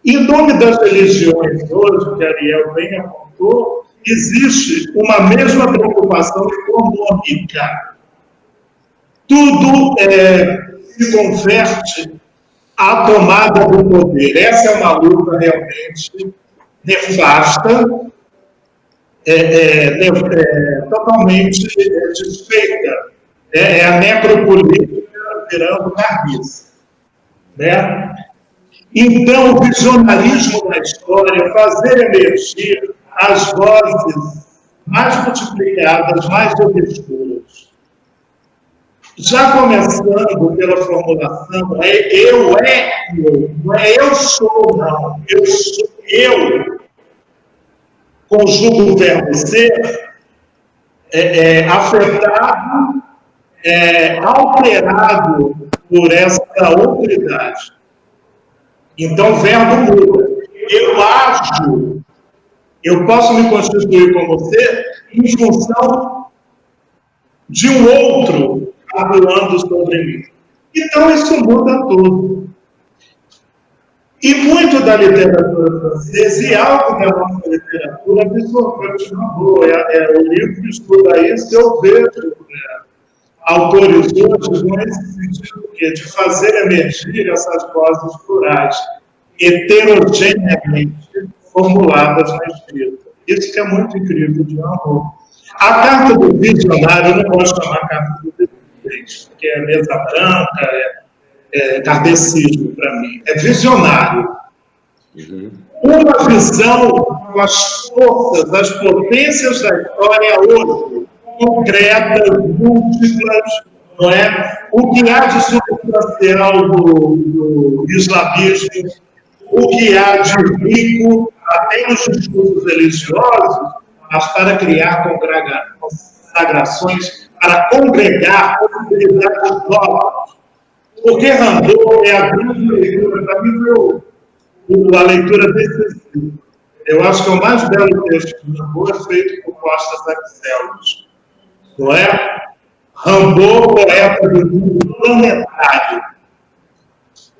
Em nome das religiões hoje, que Ariel bem apontou, existe uma mesma preocupação econômica. Tudo se converte à tomada do poder. Essa é uma luta realmente nefasta, totalmente desfeita. É a necropolítica virando carniça. Né? Então, o visionarismo da história, fazer emergir as vozes mais multiplicadas, mais obscuras. Já começando pela formulação, não é eu sou, não. Eu conjugo o verbo ser, afetado, alterado por essa autoridade. Então, o verbo muda. Eu ajo, eu posso me constituir como ser em função de um outro atuando sobre mim. Então, isso muda tudo. E muito da literatura francesa, e algo da nossa literatura, absorveu de Rimbaud. O livro que estuda isso, eu vejo autores hoje nesse sentido de fazer emergir essas vozes plurais, heterogeneamente formuladas na escrita. Isso que é muito incrível de Rimbaud. A carta do visionário, eu não gosto de chamar carta do visionário, porque é mesa branca, kardecismo para mim. É visionário. Uma visão com as forças, as potências da história hoje, concretas, múltiplas, não é? O que há de substancial do islamismo, o que há de rico, até nos discursos religiosos, mas para criar consagrações, para congregar possibilidades novas. Porque Rimbaud é a grande leitura, para mim, a leitura desse livro. Eu acho que é o mais belo texto de Rimbaud é feito por Costa Saxelos. Não é? Rimbaud, poeta do mundo planetário.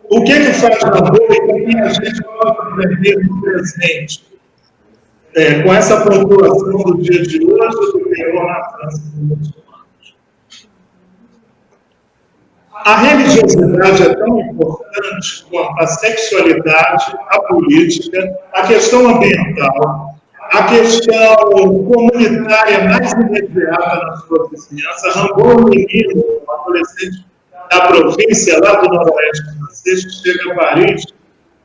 O que faz Rimbaud e também a gente pode aprender no presente? Com essa pontuação do dia de hoje, do terror na França dos últimos anos. A religiosidade é tão importante quanto a sexualidade, a política, a questão ambiental, a questão comunitária mais imediata na sua vizinhança. Rimbaud, um menino, um adolescente da província, lá do noroeste francês, que chega a Paris,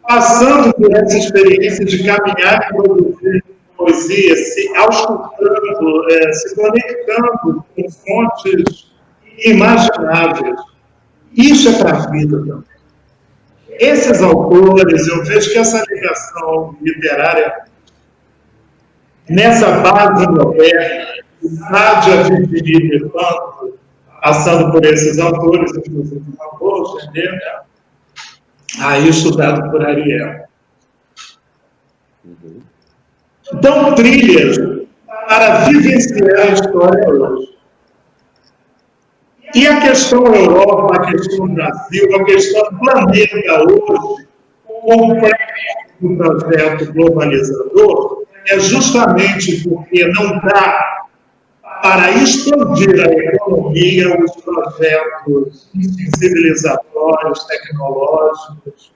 passando por essa experiência de caminhar e produzir poesia, se auscultando, se conectando com fontes imagináveis. Isso é para a vida também. Esses autores, eu vejo que essa ligação literária, nessa base moderna, Nádia Virginie Despentes, passando por esses autores, inclusive Rimbaud, aí estudado por Ariel. Dão trilhas para vivenciar a história hoje. E a questão Europa, a questão Brasil, a questão planeta hoje, com o projeto globalizador, é justamente porque não dá para expandir a economia, os projetos civilizatórios, tecnológicos,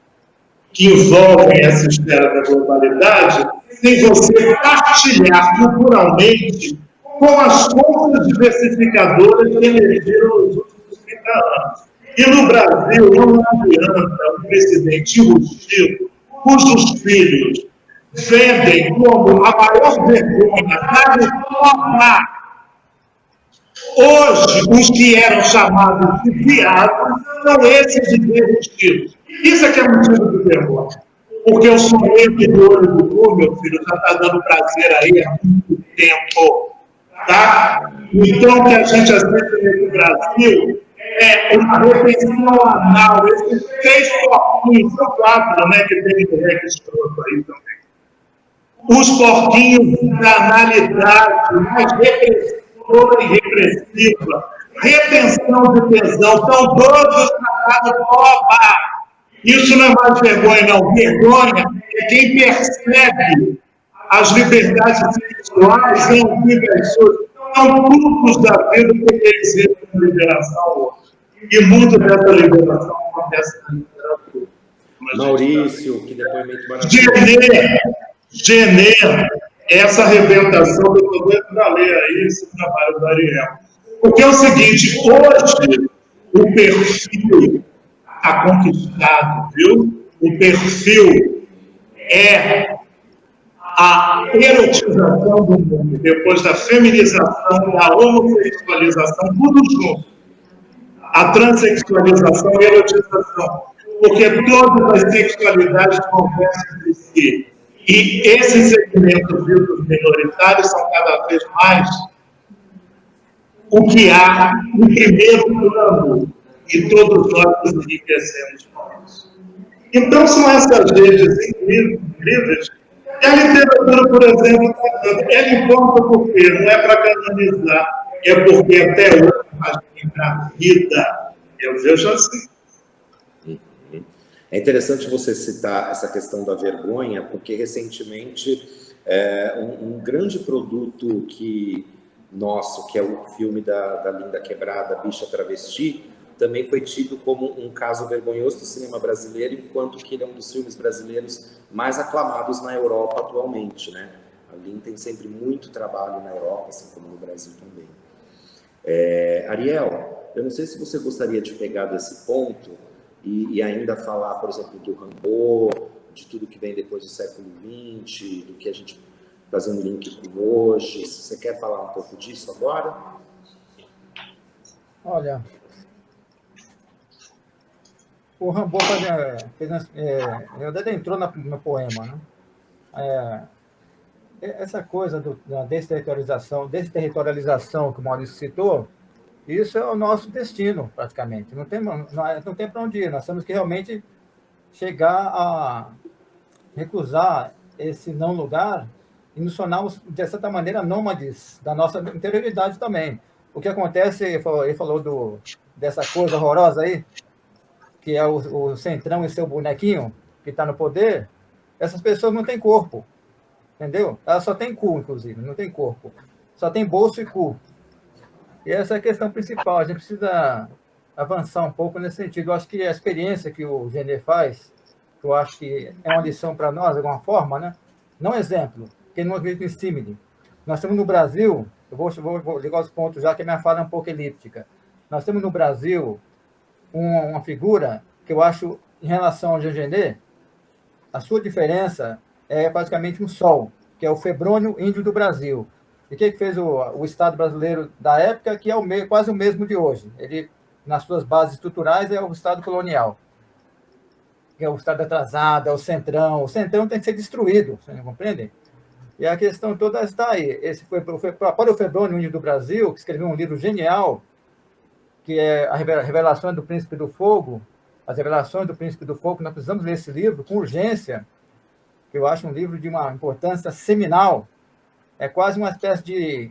que envolvem essa esfera da globalidade, sem você partilhar culturalmente com as forças diversificadoras que emergiram nos últimos 30 anos. E no Brasil não adianta um presidente enrustido, cujos filhos vendem como a maior vergonha para informar. Hoje, os que eram chamados de viados são esses enrustidos. Isso é que é motivo do terror. Porque o sonho de olho do cu, meu filho, já está dando prazer aí há muito tempo. Tá? Então, o que a gente assiste no Brasil é uma retenção anal. Esses 6 porquinhos, são 4, né, que tem o REC escroto aí também. os porquinhos da analidade mais repressora e repressiva, retenção de tesão, são todos tratados como babá. Isso não é mais vergonha, não. Vergonha é quem percebe as liberdades sexuais e as liberações. São frutos da vida que eles vivem na liberação hoje. E muito dessa liberação acontece na literatura. Maurício, que depoimento maravilhoso. Genê, essa arrebentação, eu estou doido para ler aí esse trabalho do Ariel. Porque é o seguinte, hoje o perfil está conquistado, viu? O perfil é a erotização do mundo, depois da feminização, da homossexualização, tudo junto. A transexualização e a erotização. Porque todas as sexualidades conversam entre si. E esses segmentos ditos minoritários são cada vez mais o que há em primeiro plano, e todos nós nos enriquecemos com isso. Então, são essas redes incríveis. E a literatura, por exemplo, ela importa por quê? Não é para canonizar, é porque até hoje faz a vida. Eu vejo assim. É interessante você citar essa questão da vergonha, porque recentemente um grande produto nosso, que é o filme da Linda Quebrada, Bicha Travesti, também foi tido como um caso vergonhoso do cinema brasileiro, enquanto que ele é um dos filmes brasileiros mais aclamados na Europa atualmente, né? A Linda tem sempre muito trabalho na Europa, assim como no Brasil também. Ariel, eu não sei se você gostaria de pegar desse ponto e ainda falar, por exemplo, do Rimbaud, de tudo que vem depois do século XX, do que a gente fazer um link com hoje. Você quer falar um pouco disso agora? Olha, o Rimbaud entrou no poema, né? Essa coisa da desterritorialização que o Maurício citou, isso é o nosso destino, praticamente. Não tem para onde ir. Nós temos que realmente chegar a recusar esse não lugar e nos tornarmos, de certa maneira, nômades da nossa interioridade também. O que acontece, ele falou dessa coisa horrorosa aí, que é o Centrão e seu bonequinho, que está no poder. Essas pessoas não têm corpo, entendeu? Elas só têm cu, inclusive, não tem corpo. Só tem bolso e cu. E essa é a questão principal. A gente precisa avançar um pouco nesse sentido. Eu acho que a experiência que o Genê faz, que eu acho que é uma lição para nós, de alguma forma, né? Não exemplo, porque não acredito em símile. Nós temos no Brasil, eu vou ligar os pontos já, que a minha fala é um pouco elíptica. Nós temos no Brasil uma figura que eu acho, em relação ao Genê, a sua diferença é praticamente um sol, que é o Febrônio Índio do Brasil. E o que fez o Estado brasileiro da época, que é quase o mesmo de hoje. Ele, nas suas bases estruturais, é o Estado colonial. Que é o Estado atrasado, é o Centrão. O Centrão tem que ser destruído, vocês não compreendem? E a questão toda está aí. Esse foi para o Febrônio Índio do Brasil, que escreveu um livro genial, que é a Revelações do Príncipe do Fogo. As Revelações do Príncipe do Fogo, nós precisamos ler esse livro com urgência, que eu acho um livro de uma importância seminal. É quase uma espécie de,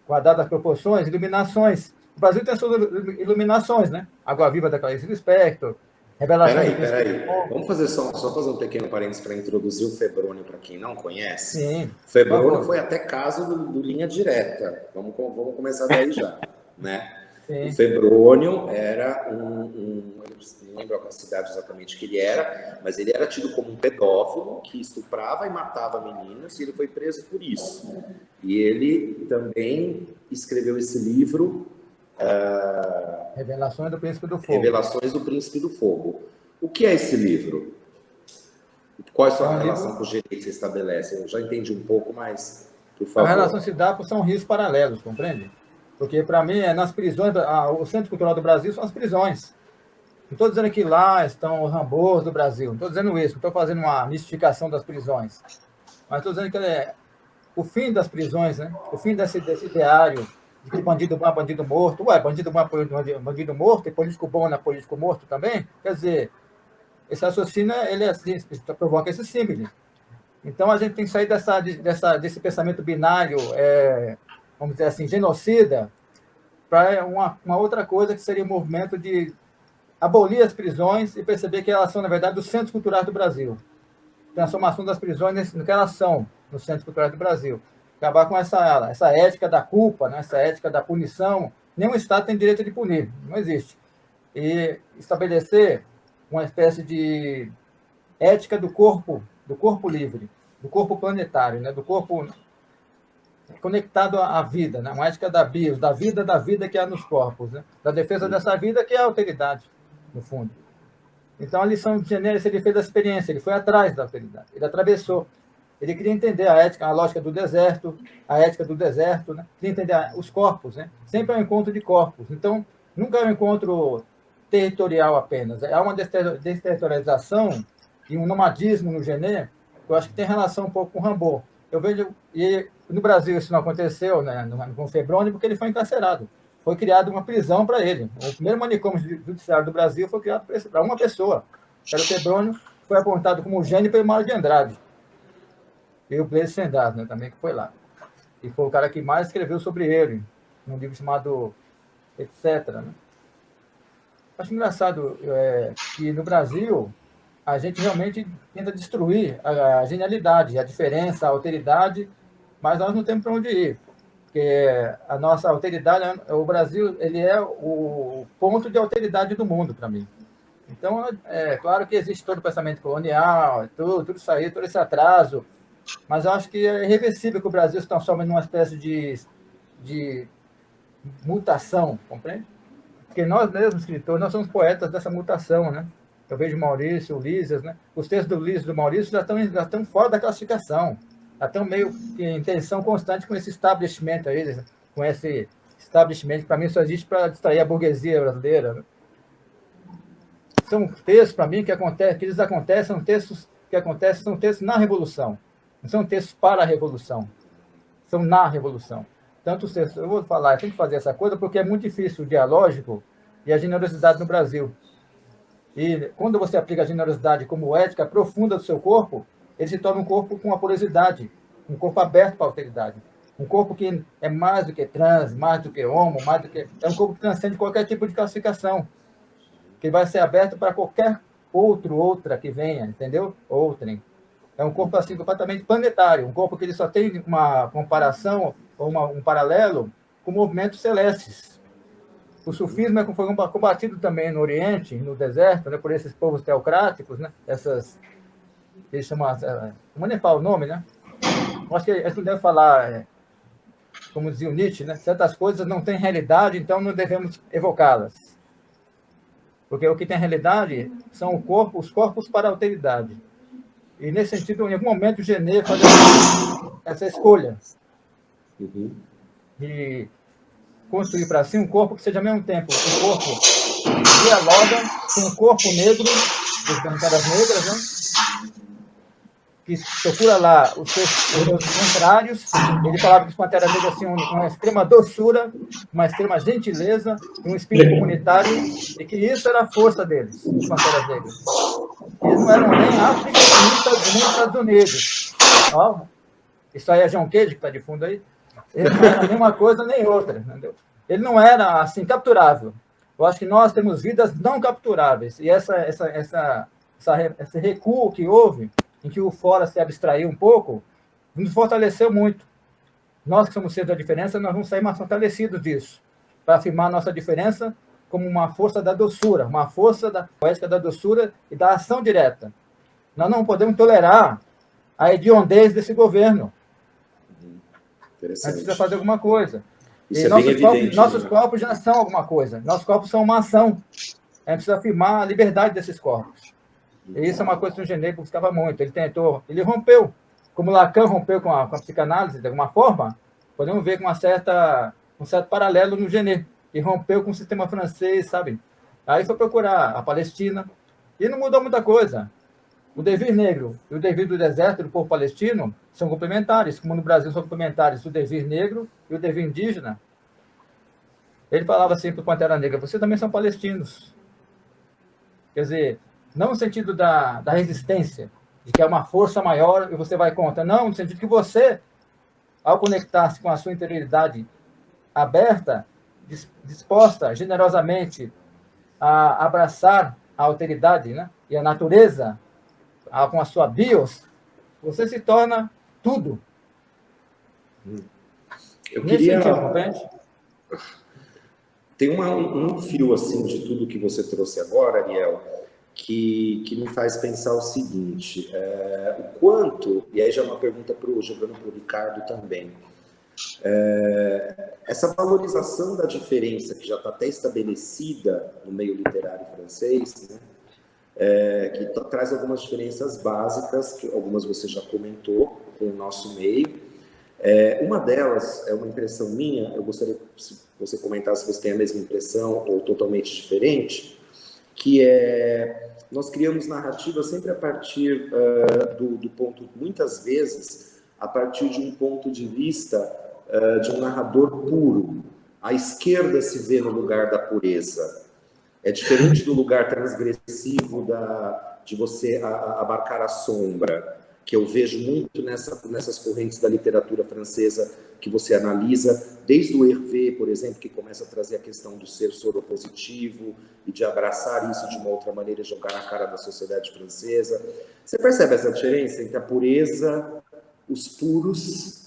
guardadas as proporções, iluminações. O Brasil tem suas iluminações, né? Água Viva da Clarice Lispector, Revelações... Peraí. Vamos fazer só fazer um pequeno parênteses para introduzir o Febrônio para quem não conhece. Sim. O Febrônio foi até caso do Linha Direta. Vamos começar daí já, né? Sim. O Febrônio era eu não lembro a cidade exatamente que ele era, mas ele era tido como um pedófilo que estuprava e matava meninas, e ele foi preso por isso. E ele também escreveu esse livro, Revelações do Príncipe do Fogo. Revelações do Príncipe do Fogo. O que é esse livro? Qual é a sua relação com o Genê que você estabelece? Eu já entendi um pouco, mas, por favor. A relação se dá por são rios paralelos, compreende? Porque, para mim, nas prisões, o Centro Cultural do Brasil são as prisões. Não estou dizendo que lá estão os Rambos do Brasil, não estou dizendo isso, não estou fazendo uma mistificação das prisões. Mas estou dizendo que o fim das prisões, né? O fim desse ideário de que bandido bom é bandido morto. Ué, bandido bom é bandido morto, e político bom não é político morto também? Quer dizer, esse raciocínio, ele provoca esse símbolo. Então, a gente tem que sair desse pensamento binário, vamos dizer assim, genocida, para uma outra coisa que seria o movimento de abolir as prisões e perceber que elas são, na verdade, os centros culturais do Brasil. Transformação das prisões no que elas são, nos centros culturais do Brasil. Acabar com essa ética da culpa, né? Essa ética da punição. Nenhum Estado tem direito de punir, não existe. E estabelecer uma espécie de ética do corpo livre, do corpo planetário, né? Do corpo conectado à vida, né? Uma ética da vida que há nos corpos, né? Da defesa dessa vida que é a alteridade, no fundo. Então, a lição de Genésio, ele fez a experiência, ele foi atrás da alteridade, ele atravessou. Ele queria entender a ética, a lógica do deserto, a ética do deserto, né? Queria entender os corpos, né? Sempre é um encontro de corpos. Então, nunca é um encontro territorial apenas. Há uma desterritorialização e um nomadismo no Gené, que eu acho que tem relação um pouco com o Rimbaud. Eu vejo, e no Brasil isso não aconteceu, né, com o Febroni, porque ele foi encarcerado. Foi criada uma prisão para ele. O primeiro manicômio judiciário do Brasil foi criado para uma pessoa. Era o Febroni, foi apontado como gênio pelo Mário de Andrade. E o Blaise Cendas, né, também, que foi lá. E foi o cara que mais escreveu sobre ele, num livro chamado Etc. Né? Acho engraçado que no Brasil a gente realmente tenta destruir a genialidade, a diferença, a alteridade, mas nós não temos para onde ir. Porque a nossa alteridade, o Brasil, ele é o ponto de alteridade do mundo, para mim. Então, é claro que existe todo o pensamento colonial, tudo isso aí, todo esse atraso, mas eu acho que é irreversível que o Brasil se transforme numa espécie de mutação, compreende? Porque nós mesmos, escritores, nós somos poetas dessa mutação, né? Eu vejo Maurício, Ulisses, né? Os textos do Ulisses e do Maurício já estão fora da classificação, já estão meio que em tensão constante com esse establishment aí, com esse establishment que para mim só existe para distrair a burguesia brasileira. Né? São textos, para mim, que eles acontecem, são textos que acontecem, são textos na Revolução, não são textos para a Revolução, são na Revolução. Tanto os textos, eu vou falar, eu tenho que fazer essa coisa porque é muito difícil o dialógico e a generosidade no Brasil. E quando você aplica a generosidade como ética profunda do seu corpo, ele se torna um corpo com uma porosidade, um corpo aberto para a alteridade. Um corpo que é mais do que trans, mais do que homo, é um corpo que transcende qualquer tipo de classificação, que vai ser aberto para qualquer outra que venha, entendeu? Outrem. É um corpo assim completamente planetário, um corpo que ele só tem uma comparação ou um paralelo com movimentos celestes. O sufismo foi combatido também no Oriente, no deserto, né, por esses povos teocráticos, né, eles chamam, não vou nem falar o nome, né? Acho que eles não devem falar, como dizia o Nietzsche, né, certas coisas não têm realidade, então não devemos evocá-las. Porque o que tem realidade são os corpos para a alteridade. E, nesse sentido, em algum momento, o Gené faz essa escolha de construir para si um corpo que seja, ao mesmo tempo, um corpo que dialoga com o corpo negro, dos Panteras Negras, né? Que procura lá os seus contrários. Ele falava que os Panteras Negras tinham uma extrema doçura, uma extrema gentileza, um espírito comunitário, e que isso era a força deles, os Panteras Negras. Eles não eram nem África, nem Estados Unidos. Ó, isso aí é John Cage, que está de fundo aí. Ele não era nem uma coisa nem outra, entendeu? Ele não era, assim, capturável. Eu acho que nós temos vidas não capturáveis. E esse recuo que houve, em que o fora se abstraiu um pouco, nos fortaleceu muito. Nós que somos seres da diferença, nós vamos sair mais fortalecidos disso, para afirmar a nossa diferença como uma força da doçura, uma força da poética da doçura e da ação direta. Nós não podemos tolerar a hediondez desse governo. A gente precisa fazer alguma coisa. Isso e nossos né? corpos já são alguma coisa. Nossos corpos são uma ação. A gente precisa afirmar a liberdade desses corpos. E isso é uma coisa que o Gené buscava muito. Ele rompeu. Como Lacan rompeu com a psicanálise, de alguma forma, podemos ver com um certo paralelo no Gené. E rompeu com o sistema francês, sabe? Aí foi procurar a Palestina. E não mudou muita coisa. O devir negro e o devir do deserto do povo palestino são complementares, como no Brasil são complementares o devir negro e o devir indígena. Ele falava assim para o Pantera Negra, vocês também são palestinos. Quer dizer, não no sentido da resistência, de que é uma força maior e você vai contra. Não, no sentido que você, ao conectar-se com a sua interioridade aberta, disposta generosamente a abraçar a alteridade, né? E a natureza, com a sua bios, você se torna tudo. Eu Nesse queria... sentido, compreende? Tem um fio assim de tudo que você trouxe agora, Ariel, que me faz pensar o seguinte, o quanto, e aí já é uma pergunta jogando para o Ricardo também, essa valorização da diferença que já está até estabelecida no meio literário francês, né, que traz algumas diferenças básicas, que algumas você já comentou com o nosso meio. Uma delas é uma impressão minha, eu gostaria que você comentasse se você tem a mesma impressão ou totalmente diferente, que nós criamos narrativa sempre a partir do ponto, muitas vezes, a partir de um ponto de vista de um narrador puro. A esquerda se vê no lugar da pureza. É diferente do lugar transgressivo de você abarcar a sombra, que eu vejo muito nessas correntes da literatura francesa que você analisa, desde o Hervé, por exemplo, que começa a trazer a questão do ser soropositivo e de abraçar isso de uma outra maneira e jogar na cara da sociedade francesa. Você percebe essa diferença entre a pureza, os puros,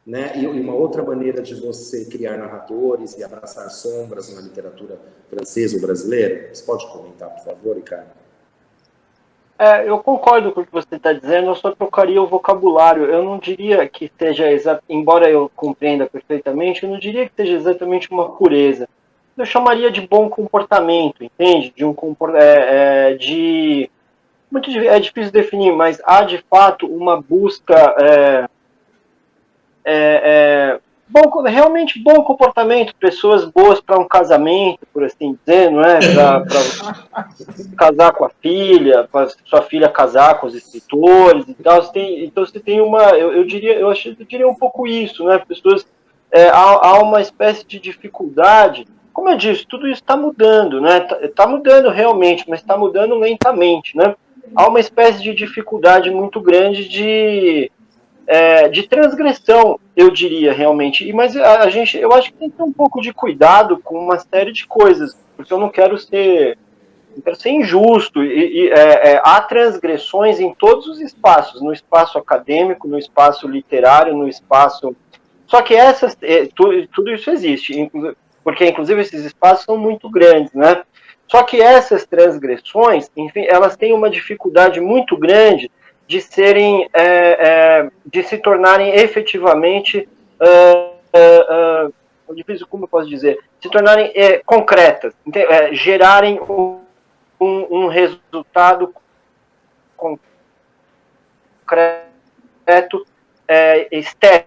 né, e uma outra maneira de você criar narradores e abraçar sombras na literatura francesa ou brasileira? Você pode comentar, por favor, Ricardo? Eu concordo com o que você está dizendo, eu só trocaria o vocabulário. Eu não diria que seja, embora eu compreenda perfeitamente, eu não diria que seja exatamente uma pureza. Eu chamaria de bom comportamento, entende? É difícil definir, mas há de fato uma busca realmente bom comportamento, pessoas boas para um casamento, por assim dizer, não é? Para casar com a filha, para sua filha casar com os escritores e tal. Então você tem eu diria um pouco isso, né? Pessoas, há uma espécie de dificuldade. Como eu disse, tudo isso está mudando, né? Está mudando realmente, mas está mudando lentamente, né? Há uma espécie de dificuldade muito grande de transgressão, eu diria, realmente. Mas eu acho que tem que ter um pouco de cuidado com uma série de coisas, porque eu não quero ser injusto. Há transgressões em todos os espaços, no espaço acadêmico, no espaço literário, no espaço... Só que tudo isso existe, porque, inclusive, esses espaços são muito grandes, né? Só que essas transgressões, enfim, elas têm uma dificuldade muito grande de se tornarem efetivamente, difícil, como eu posso dizer, se tornarem concretas, gerarem um resultado concreto, estético,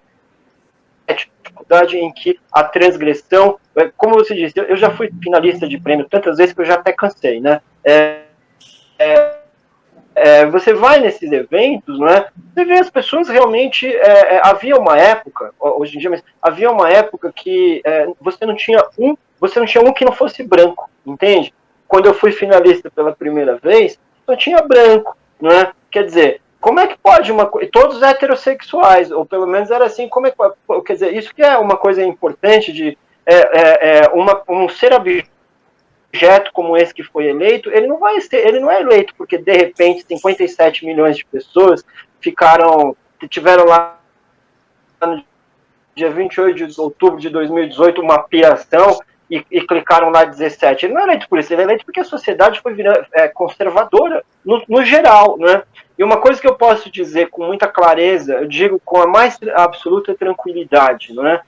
em que a transgressão, como você disse, eu já fui finalista de prêmio tantas vezes que eu já até cansei, né? Você vai nesses eventos, não é? Você vê as pessoas realmente... havia uma época, hoje em dia, mas havia uma época que você não tinha um que não fosse branco, entende? Quando eu fui finalista pela primeira vez, só tinha branco, não é? Quer dizer, como é que pode todos heterossexuais, ou pelo menos era assim, quer dizer, isso que é uma coisa importante de um ser objeto como esse que foi eleito, ele não é eleito porque de repente 57 milhões de pessoas tiveram lá no dia 28 de outubro de 2018 uma piração e clicaram lá 17. Ele não é eleito por isso, ele é eleito porque a sociedade foi virando conservadora no geral, né? E uma coisa que eu posso dizer com muita clareza, eu digo com a mais absoluta tranquilidade, não é?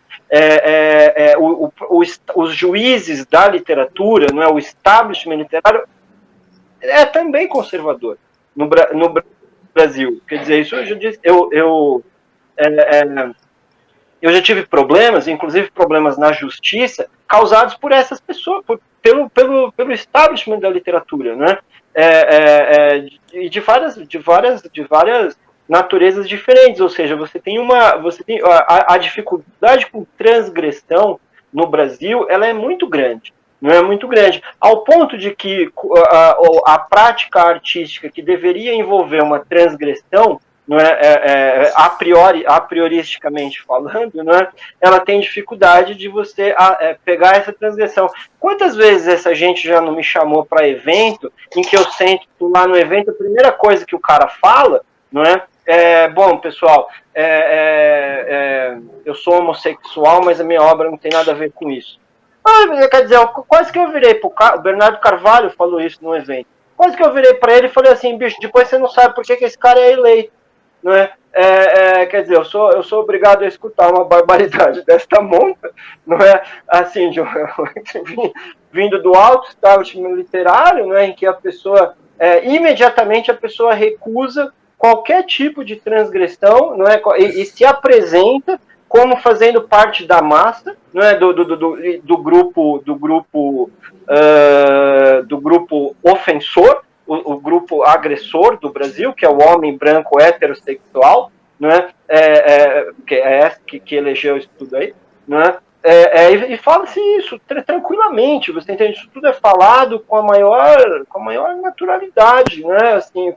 Os juízes da literatura, não é? O establishment literário é também conservador no Brasil. Quer dizer, isso eu já disse, eu já tive problemas, inclusive problemas na justiça, causados por essas pessoas, pelo establishment da literatura, né? E de várias naturezas diferentes, ou seja, você tem a dificuldade com transgressão no Brasil, ela é muito grande, não é muito grande, ao ponto de que a prática artística que deveria envolver uma transgressão, não é, a prioristicamente falando, não é, ela tem dificuldade de você pegar essa transgressão. Quantas vezes essa gente já não me chamou para evento, em que eu sento lá no evento, a primeira coisa que o cara fala, não é, bom, pessoal, eu sou homossexual, mas a minha obra não tem nada a ver com isso. Quer dizer, quase que eu virei para o Bernardo Carvalho falou isso no evento. Quase que eu virei para ele e falei assim, bicho, depois você não sabe por que esse cara é eleito. Não é? Quer dizer, eu sou obrigado a escutar uma barbaridade desta monta, não é? Assim, vindo do alto establishment literário, não é? Em que a pessoa, imediatamente a pessoa recusa qualquer tipo de transgressão, não é? E se apresenta como fazendo parte da massa, não é? do grupo ofensor, o grupo agressor do Brasil, que é o homem branco heterossexual, né, que elegeu isso tudo aí, né, e fala-se isso tranquilamente, você entende? Isso tudo é falado com a maior naturalidade, né, assim.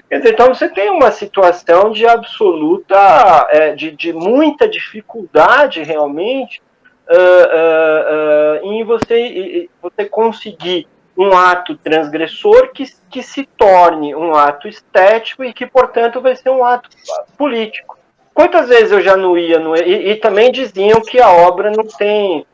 Quer dizer, então você tem uma situação de absoluta, de muita dificuldade realmente em você conseguir um ato transgressor que se torne um ato estético e que, portanto, vai ser um ato político. Quantas vezes eu já não ia... E também diziam que a obra não tem...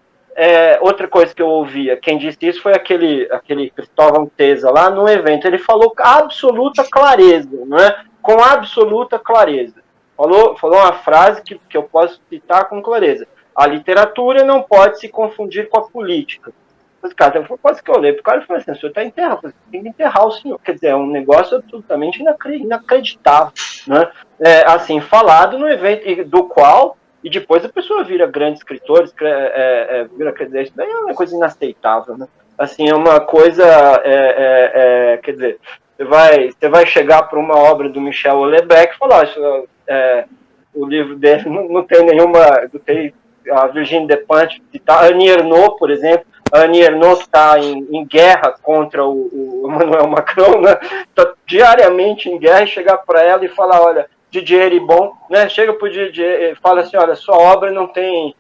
outra coisa que eu ouvia, quem disse isso foi aquele Cristóvão Teza lá no evento. Ele falou com absoluta clareza, não é? Com absoluta clareza. Falou uma frase que eu posso citar com clareza. A literatura não pode se confundir com a política. Mas, cara, quase que eu olhei pro cara e falei assim, o senhor está enterrado, você tem que enterrar o senhor. Quer dizer, é um negócio absolutamente inacreditável, né? Assim, falado no evento, do qual, e depois a pessoa vira grande escritor, isso daí é uma coisa inaceitável, né? Assim, é uma coisa, quer dizer, você vai chegar para uma obra do Michel Houellebecq e falar, o livro dele não tem nenhuma, não tem a Virginie Despentes, a Annie Ernaux, por exemplo, a Annie Ernaux está em guerra contra o Emmanuel Macron, né? Está diariamente em guerra, e chegar para ela e falar, olha, Didier Eribon, né? Chega para o Didier e fala assim, olha, sua obra não tem,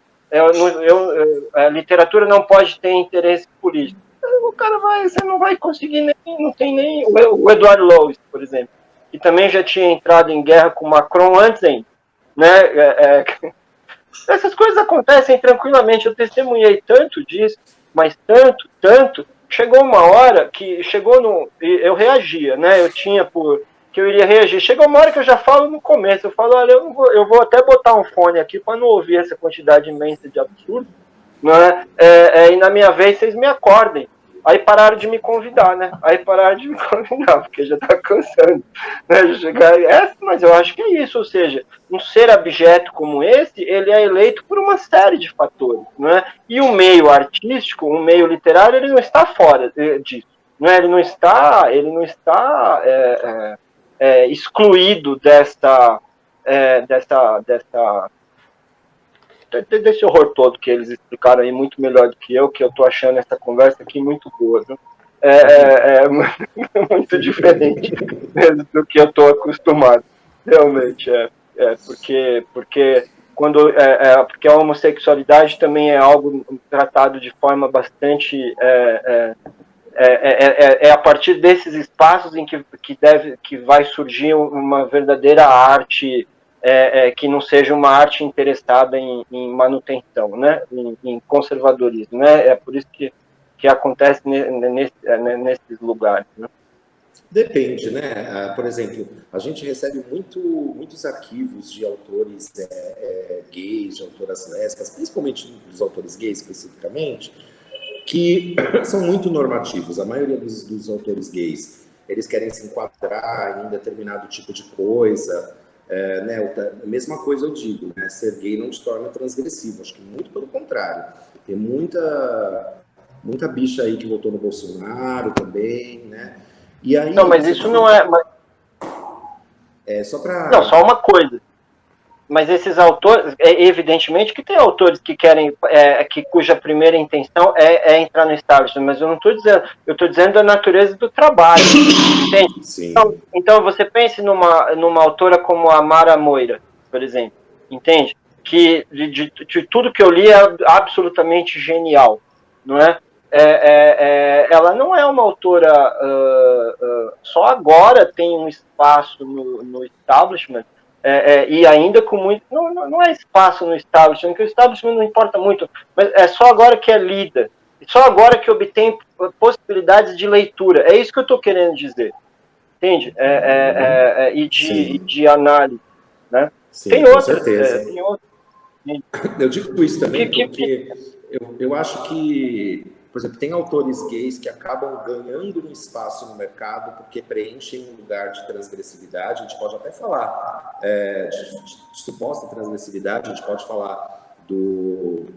a literatura não pode ter interesse político. O cara você não vai conseguir, não tem nem o Edward Lois, por exemplo, que também já tinha entrado em guerra com Macron antes ainda, né? Essas coisas acontecem tranquilamente, eu testemunhei tanto disso, mas tanto, chegou uma hora que eu reagia, né, que eu iria reagir, chegou uma hora que eu já falo no começo, eu falo, olha, eu vou até botar um fone aqui para não ouvir essa quantidade imensa de absurdo, né, e na minha vez vocês me acordem. Aí pararam de me convidar, né? Porque já tá cansando, né? Mas eu acho que é isso, ou seja, um ser abjeto como esse, ele é eleito por uma série de fatores, né? E o meio artístico, o meio literário, ele não está fora disso, né? Ele não está excluído desse horror todo que eles explicaram aí muito melhor do que eu tô achando essa conversa aqui muito boa, viu? Muito diferente do que eu tô acostumado, realmente, porque a homossexualidade também é algo tratado de forma bastante a partir desses espaços em que vai surgir uma verdadeira arte que não seja uma arte interessada em manutenção, né? Em conservadorismo, né? É por isso que acontece nesses lugares, né? Depende, né? Por exemplo, a gente recebe muitos arquivos de autores gays, de autoras lésbicas, principalmente dos autores gays especificamente, que são muito normativos. A maioria dos autores gays, eles querem se enquadrar em determinado tipo de coisa. A mesma coisa eu digo, né? Ser gay não te torna transgressivo, acho que muito pelo contrário. Tem muita bicha aí que votou no Bolsonaro também, né? E aí, não, mas isso não é... só para... Não, só uma coisa. Mas esses autores, evidentemente que tem autores que querem, cuja primeira intenção é entrar no establishment, mas eu não estou dizendo, eu estou dizendo a natureza do trabalho, entende? Sim. Então você pense numa autora como a Mara Moira, por exemplo, entende? Que de tudo que eu li é absolutamente genial, não é? Ela não é uma autora, só agora tem um espaço no establishment, e ainda com muito, não é espaço no establishment, porque o establishment não importa muito, mas é só agora que é lida, só agora que obtém possibilidades de leitura, é isso que eu estou querendo dizer, entende? E de análise, né? Sim, tem outras, tem outras. Eu digo isso também porque eu acho que, por exemplo, tem autores gays que acabam ganhando um espaço no mercado porque preenchem um lugar de transgressividade. A gente pode até falar de suposta transgressividade, a gente pode falar do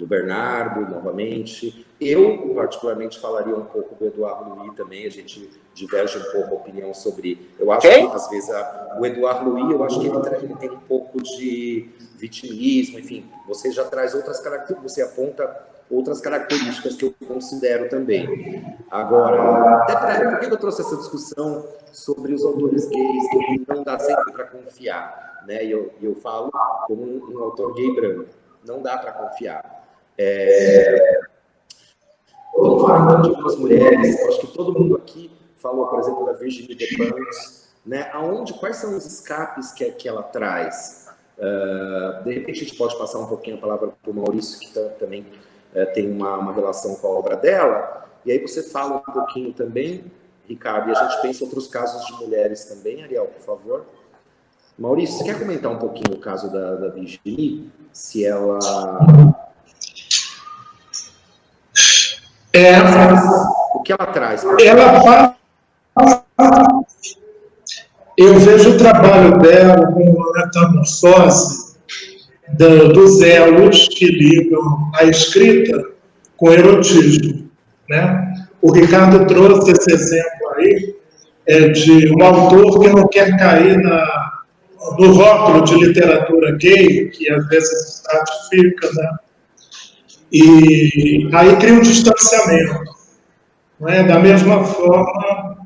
Bernardo, novamente. Eu, particularmente, falaria um pouco do Edouard Louis também, a gente diverge um pouco a opinião sobre... Eu acho que, às vezes, o Edouard Louis, eu acho que ele tem um pouco de vitimismo, enfim, você já traz outras características, você aponta outras características que eu considero também. Agora, até por que eu trouxe essa discussão sobre os autores gays que não dá sempre para confiar, né? E eu falo como um autor gay branco, não dá para confiar. Vamos falar então de algumas mulheres, eu acho que todo mundo aqui falou, por exemplo, da Virginie Despentes, né? Quais são os escapes que ela traz? De repente a gente pode passar um pouquinho a palavra para o Maurício, que também tem uma relação com a obra dela, e aí você fala um pouquinho também, Ricardo, e a gente pensa em outros casos de mulheres também. Ariel, por favor. Maurício, você quer comentar um pouquinho o caso da Virginie? Se ela... O que ela traz? Eu vejo o trabalho dela como uma metamorfose dos elos que ligam a escrita com o erotismo, né? O Ricardo trouxe esse exemplo aí de um autor que não quer cair no rótulo de literatura gay, que às vezes ratifica, né? E aí cria um distanciamento, não é? Da mesma forma,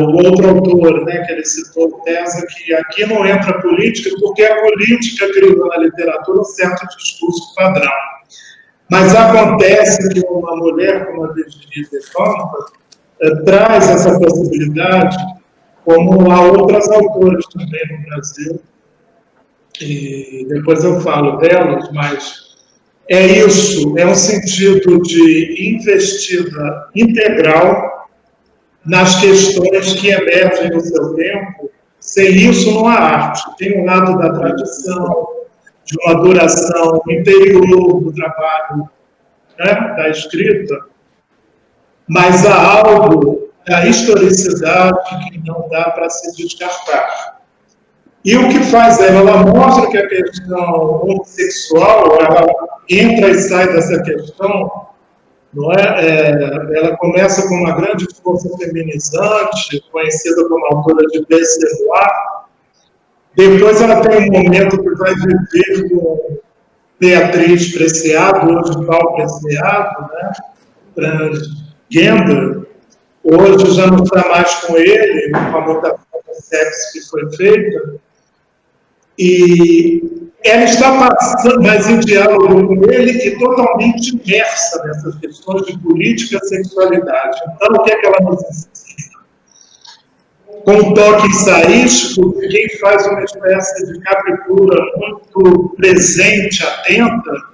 o outro autor, né, que ele citou, tesa que aqui não entra política, porque a política criou na literatura um certo discurso padrão. Mas acontece que uma mulher como a Virginie Despentes traz essa possibilidade, como há outras autoras também no Brasil, e depois eu falo delas, mas é isso, é um sentido de investida integral nas questões que emergem no seu tempo. Sem isso não há arte. Tem um lado da tradição, de uma duração interior do trabalho, né, da escrita, mas há algo da historicidade que não dá para se descartar. E o que faz ela mostra que a questão homossexual, ela entra e sai dessa questão, não é? Ela começa com uma grande força feminizante, conhecida como autora de Bessenoir. Depois ela tem um momento que vai viver com Beatriz Preciado, hoje Paulo Preciado, né? Transgender. Hoje já não está mais com ele, com a mutação do sexo que foi feita. E ela está passando mais em diálogo com ele e totalmente imersa nessas questões de política e sexualidade. Então, o que é que ela nos ensina? Com um toque ensaístico, quem faz uma espécie de captura muito presente, atenta,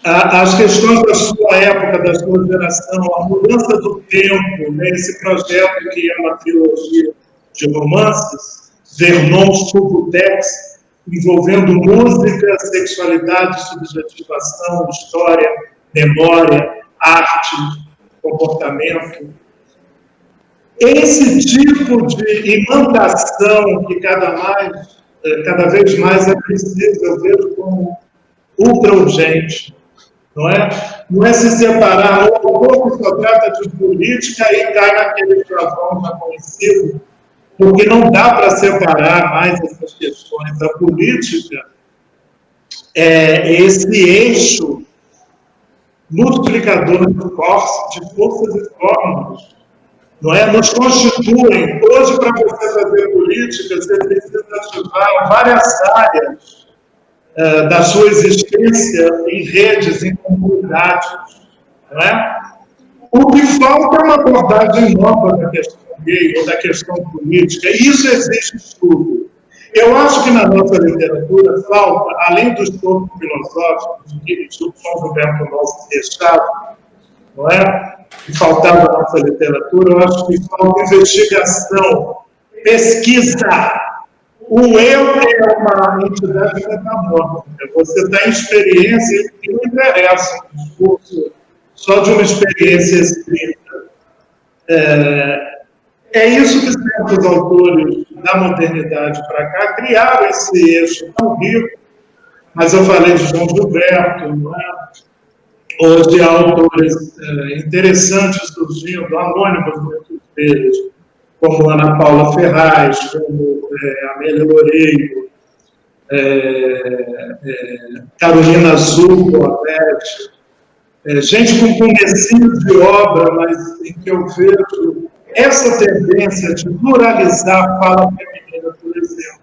às questões da sua época, da sua geração, a mudança do tempo, né? Esse projeto que é uma trilogia de romances, Vernon Subutex, envolvendo música, sexualidade, subjetivação, história, memória, arte, comportamento. Esse tipo de imantação que cada vez mais é preciso, eu vejo como ultra urgente, não é? Não é se separar, o autor que só trata de política e cai naquele travão já conhecido, porque não dá para separar mais essas questões da política, esse eixo multiplicador de forças e formas, não é? Nos constituem. Hoje, para você fazer política, você precisa ativar várias áreas da sua existência em redes, em comunidades, não é? O que falta é uma abordagem nova da questão gay ou da questão política, e isso existe estudo. Eu acho que na nossa literatura falta, além dos campos filosóficos, que o São Gilberto Nosso deixava, não é? Que faltava na nossa literatura, eu acho que falta investigação, pesquisa. O eu é uma entidade metamórfica. Você está em experiência que não interessa um discurso só de uma experiência escrita. É isso que certos autores da modernidade para cá criaram esse eixo tão rico, mas eu falei de João Gilberto, não é? Hoje há autores interessantes surgindo, anônimos muitos deles, como Ana Paula Ferraz, como Amélia Loureiro, Carolina Zucco, gente com comecinho de obra, mas em que eu vejo essa tendência de pluralizar a fala feminina, por exemplo.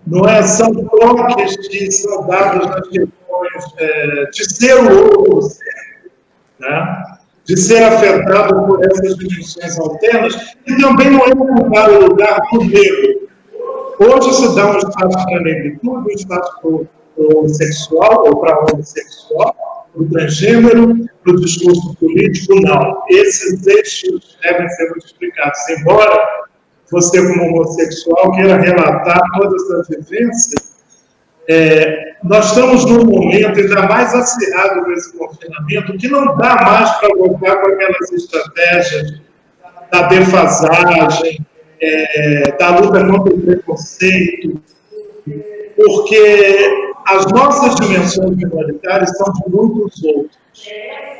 Não é? São toques que são dados nas questões de ser o outro sempre, né? De ser afetado por essas dimensões alternas, e também não é ocupar o lugar do negro. Hoje se dá um espaço para a negritude, um espaço para o homossexual ou para o homossexual, para o transgênero, para o discurso político, não. Esses eixos devem ser multiplicados. Embora você, como homossexual, queira relatar todas essas vivências, nós estamos num momento ainda mais acirrado com esse confinamento, que não dá mais para voltar com aquelas estratégias da defasagem, da luta contra o preconceito, porque as nossas dimensões minoritárias são de muitos outros.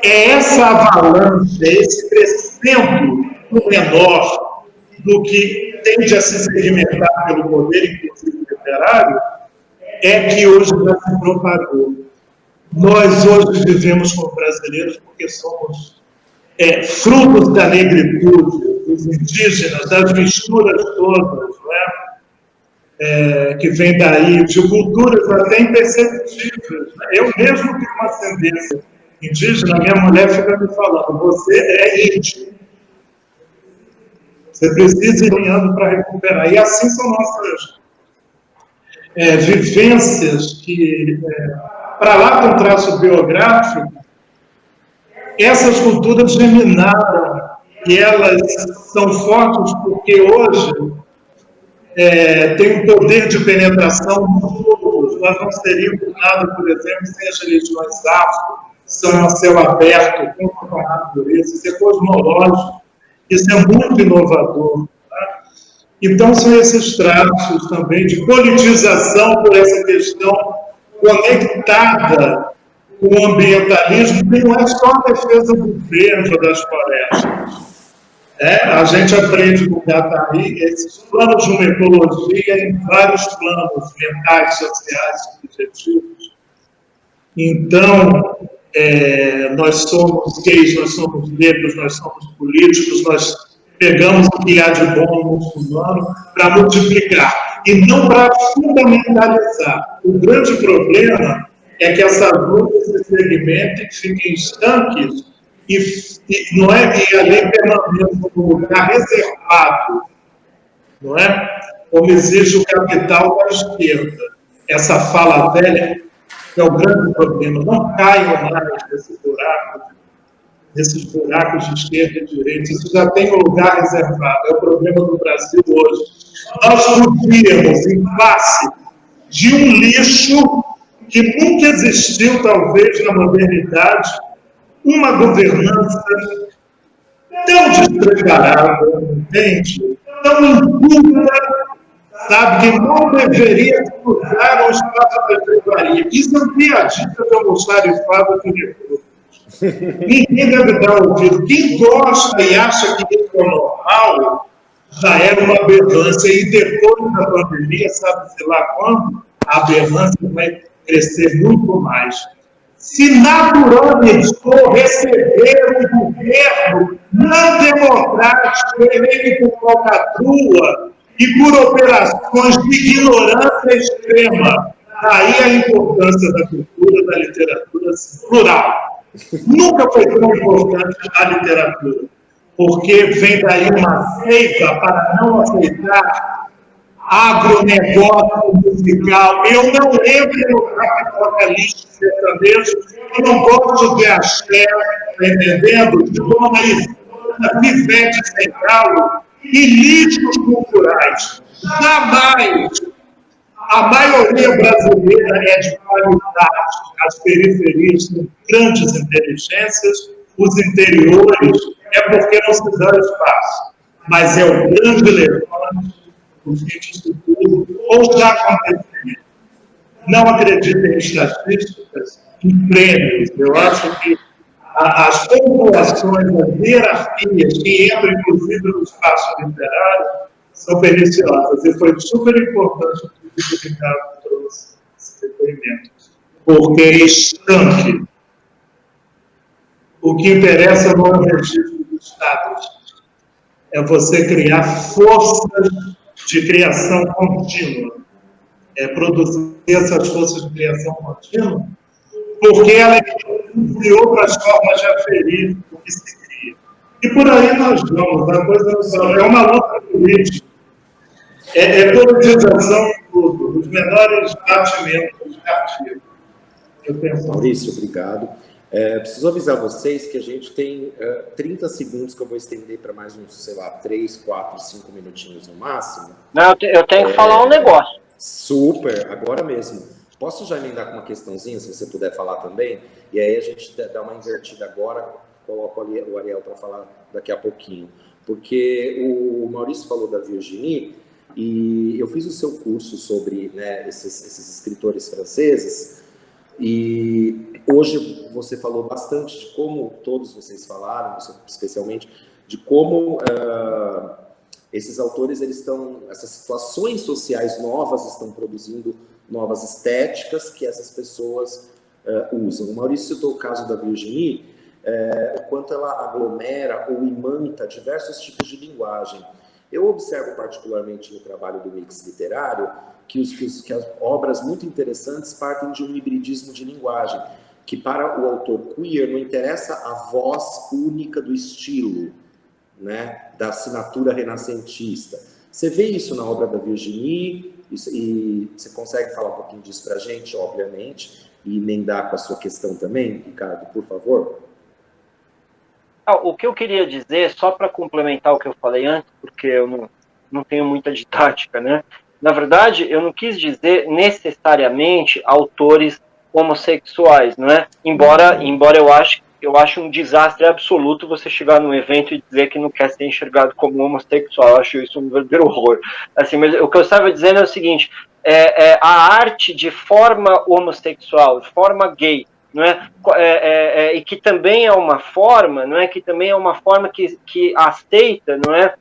É essa avalanche, esse crescendo do menor, do que tende a se sedimentar pelo poder, inclusive literário, que hoje já se propagou. Nós hoje vivemos como brasileiros porque somos frutos da negritude, dos indígenas, das misturas todas, não é? Que vem daí, de culturas até imperceptíveis. Né? Eu mesmo tenho uma ascendência indígena, minha mulher fica me falando, você é índio. Você precisa ir caminhando para recuperar. E assim são nossas vivências que, para lá com traço biográfico, essas culturas germinaram e elas são fortes porque hoje tem um poder de penetração novo. Nós não seríamos nada, por exemplo, sem as religiões afro, que são a céu aberto, com a natureza, isso é cosmológico, isso é muito inovador. Tá? Então, são esses traços também de politização por essa questão conectada com o ambientalismo, que não é só a defesa do verde ou das florestas. A gente aprende com o Guattari esses planos de uma ecologia em vários planos mentais, sociais, subjetivos. Então, nós somos gays, nós somos negros, nós somos políticos, nós pegamos o que há de bom no muçulmano para multiplicar e não para fundamentalizar. O grande problema é que essas lutas se segmentem, fiquem estanques e não é que a lei permaneça no lugar reservado, não é? Como exige o capital da esquerda. Essa fala velha é o grande problema. Não caiam mais nesses buracos de esquerda e direita. Isso já tem um lugar reservado. É o problema do Brasil hoje. Nós podíamos, em face de um lixo que nunca existiu, talvez, na modernidade, uma governança tão despreparada, entende? Tão inculta, sabe, que não deveria cruzar o espaço da iguaria. Isso é um piadinha de almoxarifado de recursos. Ninguém deve dar ouvido. Quem gosta e acha que isso é normal, já era uma aberrância. E depois da pandemia, sabe-se lá quando, a aberrância vai crescer muito mais. Se naturalizou receber um governo não democrático, eleito por falcatrua e por operações de ignorância extrema. Daí a importância da cultura, da literatura plural. Nunca foi tão importante a literatura, porque vem daí uma seiva para não aceitar agronegócio musical. Eu não entro no capitalista sertanejo, eu não gosto de axé, tá entendendo? De Dona Isana, Vivete Central e lixos culturais. Jamais. A maioria brasileira é de qualidade. As periferias têm grandes inteligências, os interiores é porque não se dá espaço. Mas é o grande levante do fim disso tudo, ou já aconteceu. Não acredito em estatísticas, em prêmios. Eu acho que as populações, as hierarquias que entram, inclusive, no espaço literário, são perniciosas. E foi super importante o que o Ricardo trouxe esse depoimento. Porque estanque. O que interessa não é o registro do Estado. É você criar forças de criação contínua. É produzir essas forças de criação contínua, porque ela criou outras formas de aferir o que se cria. E por aí nós vamos. A coisa é uma luta política. É politização de tudo, os menores batimentos cardíacos. Maurício, obrigado. Preciso avisar vocês que a gente tem 30 segundos que eu vou estender para mais uns, sei lá, 3, 4, 5 minutinhos no máximo. Não, eu tenho que falar um negócio. Super, agora mesmo. Posso já emendar com uma questãozinha, se você puder falar também? E aí a gente dá uma invertida agora, coloco o Ariel para falar daqui a pouquinho. Porque o Maurício falou da Virginie, e eu fiz o seu curso sobre, né, esses escritores franceses, e hoje você falou bastante de como, todos vocês falaram, você especialmente, de como esses autores, essas situações sociais novas estão produzindo novas estéticas que essas pessoas usam. O Maurício citou o caso da Virginie, o quanto ela aglomera ou imanta diversos tipos de linguagem. Eu observo particularmente no trabalho do mix literário que as obras muito interessantes partem de um hibridismo de linguagem, que para o autor queer não interessa a voz única do estilo, né, da assinatura renascentista. Você vê isso na obra da Virginie, e você consegue falar um pouquinho disso para a gente, obviamente, e emendar com a sua questão também, Ricardo, por favor? O que eu queria dizer, só para complementar o que eu falei antes, porque eu não tenho muita didática, né? Na verdade, eu não quis dizer necessariamente autores homossexuais, não é? Embora eu acho um desastre absoluto você chegar num evento e dizer que não quer ser enxergado como homossexual. Eu acho isso um verdadeiro horror. Assim, mas o que eu estava dizendo é o seguinte: a arte de forma homossexual, de forma gay, não é? E que também é uma forma, não é? Que também é uma forma que aceita, não é?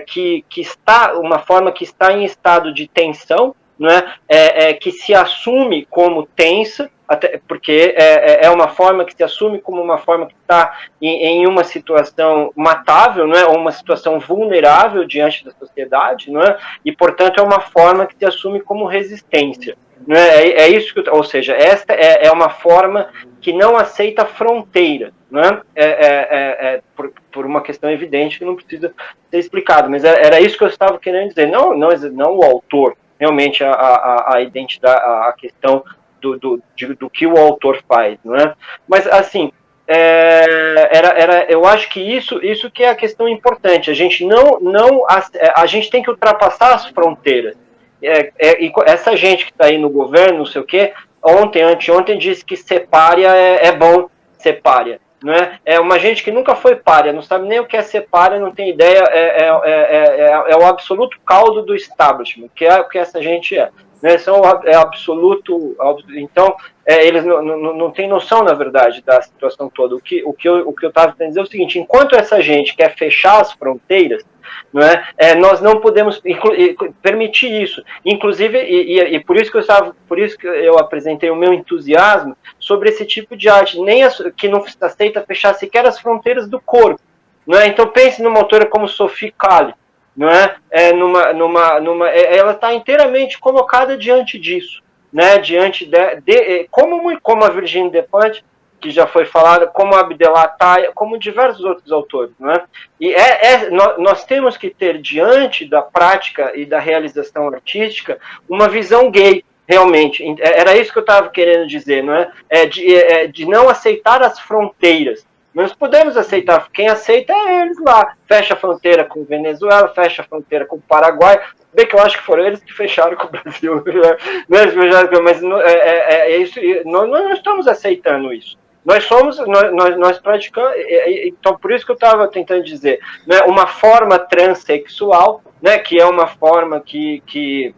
Que está uma forma que está em estado de tensão, não é? Que se assume como tensa, até porque é uma forma que se assume como uma forma que está em uma situação matável, não é? Ou uma situação vulnerável diante da sociedade, não é? E portanto é uma forma que se assume como resistência. Não é isso que, ou seja, esta é uma forma que não aceita fronteira, não é? Por uma questão evidente que não precisa ser explicado, mas era isso que eu estava querendo dizer. Não o autor, realmente a identidade, a questão do que o autor faz, não é? Mas assim, eu acho que isso que é a questão importante. A gente a gente tem que ultrapassar as fronteiras. E essa gente que está aí no governo, não sei o quê, anteontem disse que ser pária é bom ser pária, não é? É uma gente que nunca foi pária, não sabe nem o que é ser pária, não tem ideia, é o absoluto caldo do establishment, que é o que essa gente é. né? É absoluto. Então, eles não têm noção, na verdade, da situação toda. O que eu estava tentando dizer é o seguinte: enquanto essa gente quer fechar as fronteiras, não é? Nós não podemos permitir isso. Inclusive, e por isso que eu apresentei o meu entusiasmo sobre esse tipo de arte, que não aceita fechar sequer as fronteiras do corpo, não é? Então pense numa autora como Sophie Calle, não é? Ela está inteiramente colocada diante disso, né? Diante como a Virginie Despentes, que já foi falada, como a Abdellah Taia, como diversos outros autores, não é? E nós temos que ter, diante da prática e da realização artística, uma visão gay, realmente. Era isso que eu estava querendo dizer, não é? De não aceitar as fronteiras. Nós podemos aceitar, quem aceita é eles lá. Fecha a fronteira com Venezuela, fecha a fronteira com o Paraguai. Bem que eu acho que foram eles que fecharam com o Brasil. Mas isso, nós não estamos aceitando isso. Nós praticamos, então por isso que eu estava tentando dizer, né, uma forma transexual, né, que é uma forma que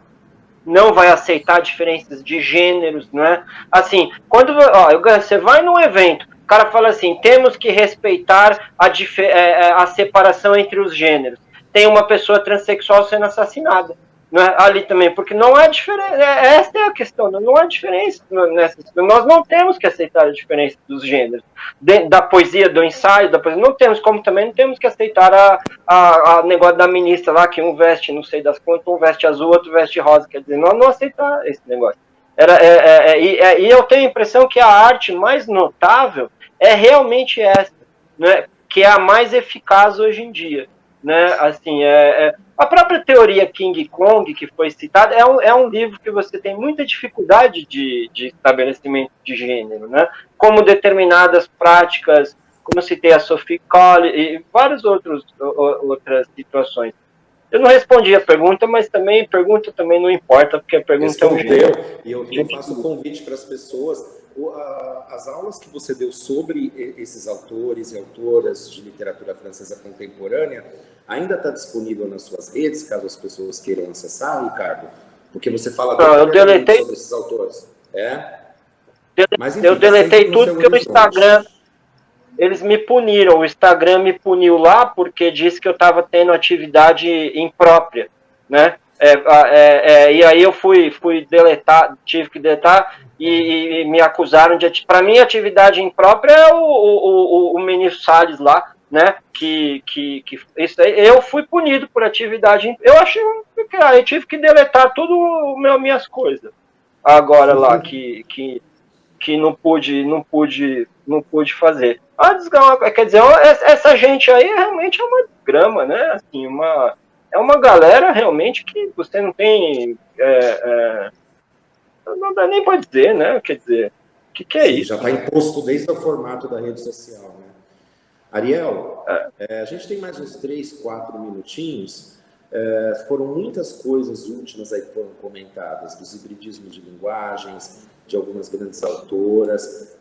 não vai aceitar diferenças de gêneros, né? Assim, quando você vai num evento, o cara fala assim, temos que respeitar a separação entre os gêneros. Tem uma pessoa transexual sendo assassinada, né, ali também, porque não há diferença. Essa é a questão, não há diferença nós não temos que aceitar a diferença dos gêneros, da poesia, do ensaio, da poesia, não temos, como também não temos que aceitar a negócio da ministra lá, que um veste não sei das quantas, um veste azul, outro veste rosa, quer dizer, nós não aceitar esse negócio. E eu tenho a impressão que a arte mais notável é realmente essa, né, que é a mais eficaz hoje em dia, né? Assim, a própria teoria King Kong, que foi citada, é um livro que você tem muita dificuldade de estabelecimento de gênero, né? Como determinadas práticas, como eu citei a Sophie Calle e várias outras situações. Eu não respondi a pergunta, mas pergunta também não importa, porque a pergunta é um gênero. E eu faço um convite para as pessoas. As aulas que você deu sobre esses autores e autoras de literatura francesa contemporânea ainda está disponível nas suas redes, caso as pessoas queiram acessar, Ricardo? Porque você fala eu deletei sobre esses autores. Mas, enfim, eu deletei tudo porque o Instagram... Eles me puniram, o Instagram me puniu lá porque disse que eu estava tendo atividade imprópria, né? E aí eu fui deletar, tive que deletar e me acusaram de... Para mim, atividade imprópria é o Menino Salles lá, né? Isso aí, eu fui punido por atividade... Eu achei que eu tive que deletar tudo minhas coisas. Agora lá, que não pude fazer. Quer dizer, essa gente aí realmente é uma grama, né? Assim, é uma galera realmente que você não tem... não dá nem para dizer, né? Quer dizer, o que é isso? Já está imposto desde o formato da rede social, né? Ariel, a gente tem mais uns 3, 4 minutinhos. Foram muitas coisas últimas aí que foram comentadas, dos hibridismos de linguagens, de algumas grandes autoras.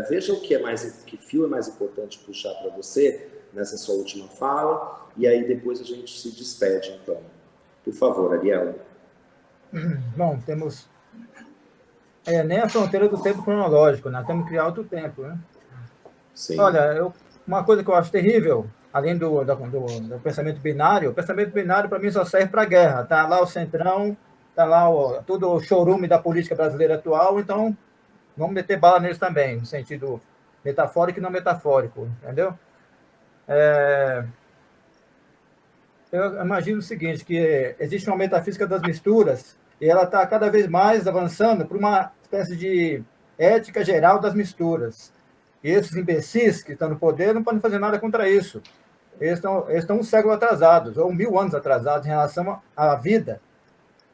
Veja o que fio é mais importante puxar para você nessa sua última fala, e aí depois a gente se despede, então. Por favor, Ariel. Bom, temos nem a fronteira do tempo cronológico, né? Temos que criar outro tempo, né? Sim. Olha, uma coisa que eu acho terrível, além do pensamento binário, o pensamento binário para mim só serve para a guerra. Tá lá o centrão, tá lá todo o chorume da política brasileira atual, então vamos meter bala neles também, no sentido metafórico e não metafórico, entendeu? Eu imagino o seguinte, que existe uma metafísica das misturas e ela está cada vez mais avançando para uma espécie de ética geral das misturas. E esses imbecis que estão no poder não podem fazer nada contra isso. Eles estão um século atrasados, ou 1000 anos atrasados em relação à vida.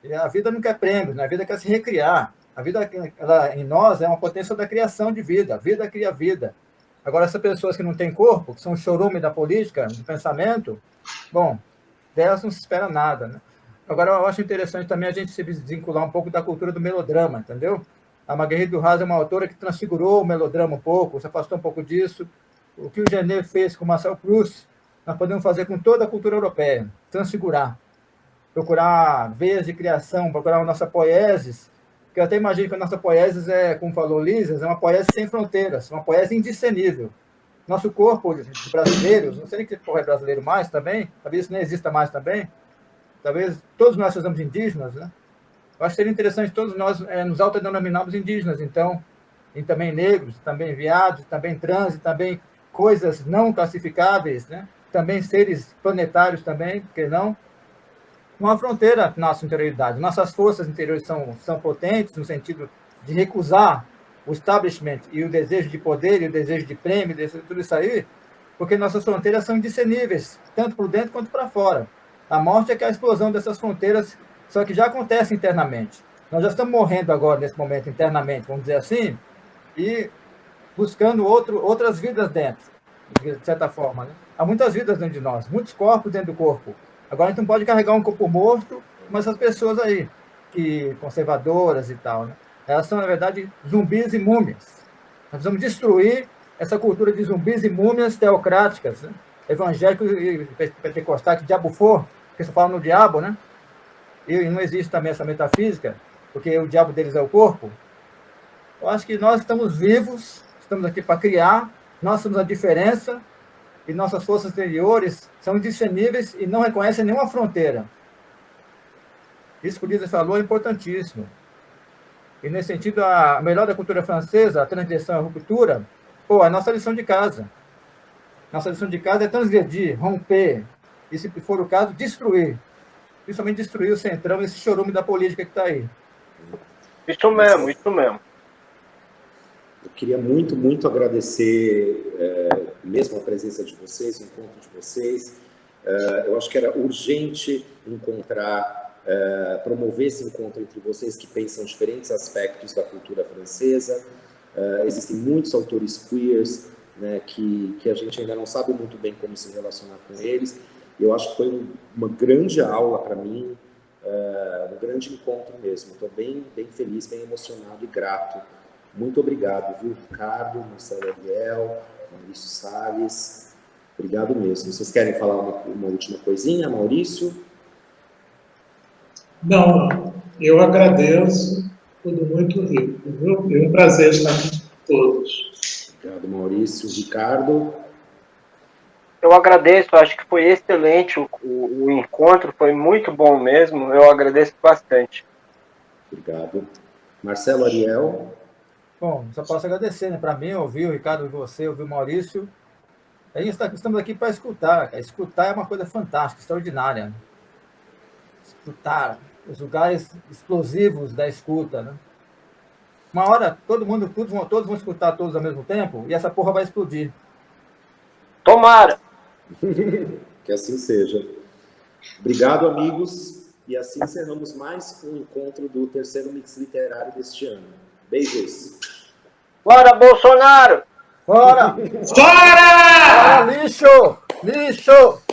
E a vida não quer prêmios, né? A vida quer se recriar. A vida em nós é uma potência da criação de vida. A vida cria vida. Agora, essas pessoas que não têm corpo, que são o chorume da política, do pensamento, bom, delas não se espera nada, né? Agora, eu acho interessante também a gente se desvincular um pouco da cultura do melodrama, entendeu? A Marguerite Duras é uma autora que transfigurou o melodrama um pouco, se afastou um pouco disso. O que o Genet fez com Marcel Proust, nós podemos fazer com toda a cultura europeia, transfigurar. procurar veias de criação, procurar a nossa poiesis, que eu até imagino que a nossa poiesis é, como falou Lísias, é uma poiesis sem fronteiras, uma poiesis indiscernível. Nosso corpo de brasileiros, não sei nem que é brasileiro mais também, talvez isso nem exista mais também, talvez todos nós sejamos indígenas, né? Eu acho que seria interessante todos nós nos autodenominarmos indígenas, então, e também negros, também viados, também trans, também coisas não classificáveis, né? Também seres planetários também, por que não? Não há fronteira na nossa interioridade. Nossas forças interiores são potentes no sentido de recusar o establishment e o desejo de poder e o desejo de prêmio, tudo isso aí, porque nossas fronteiras são indiscerníveis, tanto por dentro quanto para fora. A morte é que é a explosão dessas fronteiras, só que já acontece internamente. Nós já estamos morrendo agora, nesse momento, internamente, vamos dizer assim, e buscando outras vidas dentro, de certa forma, né? Há muitas vidas dentro de nós, muitos corpos dentro do corpo. Agora a gente não pode carregar um corpo morto, mas essas pessoas aí, que conservadoras e tal, né? Elas são, na verdade, zumbis e múmias. Nós precisamos destruir essa cultura de zumbis e múmias teocráticas, né? Evangélicos e pentecostais, que diabo for, porque só falam no diabo, né? E não existe também essa metafísica, porque o diabo deles é o corpo. Eu acho que nós estamos vivos, estamos aqui para criar, nós somos a diferença, e nossas forças interiores são indiscerníveis e não reconhecem nenhuma fronteira. Isso que o Líder falou é importantíssimo. E, nesse sentido, a melhor da cultura francesa, a transgressão e a ruptura, é a nossa lição de casa. Nossa lição de casa é transgredir, romper, e, se for o caso, destruir. Principalmente destruir o centrão, esse chorume da política que está aí. Isso mesmo, isso mesmo. Eu queria muito, muito agradecer mesmo a presença de vocês, o encontro de vocês. Eu acho que era urgente encontrar, promover esse encontro entre vocês que pensam diferentes aspectos da cultura francesa. Existem muitos autores queers, né, que a gente ainda não sabe muito bem como se relacionar com eles. Eu acho que foi uma grande aula para mim, um grande encontro mesmo. Estou bem, bem feliz, bem emocionado e grato. Muito obrigado, viu, Ricardo, Marcelo Ariel, Maurício Salles. Obrigado mesmo. Vocês querem falar uma última coisinha, Maurício? Não, eu agradeço, tudo muito rico, viu? É um prazer estar aqui com todos. Obrigado, Maurício. Ricardo? Eu agradeço, acho que foi excelente o encontro, foi muito bom mesmo, eu agradeço bastante. Obrigado. Marcelo Ariel? Bom, só posso agradecer, né? Para mim, ouvir o Ricardo, ouvir você, ouvir o Maurício. Estamos aqui para escutar. Escutar é uma coisa fantástica, extraordinária. Escutar os lugares explosivos da escuta, né? Uma hora, todos vão escutar todos ao mesmo tempo e essa porra vai explodir. Tomara! Que assim seja. Obrigado, amigos. E assim encerramos mais um encontro do terceiro Mix Literário deste ano. Beijos. Fora, Bolsonaro! Fora! Fora! Fora, lixo! Lixo!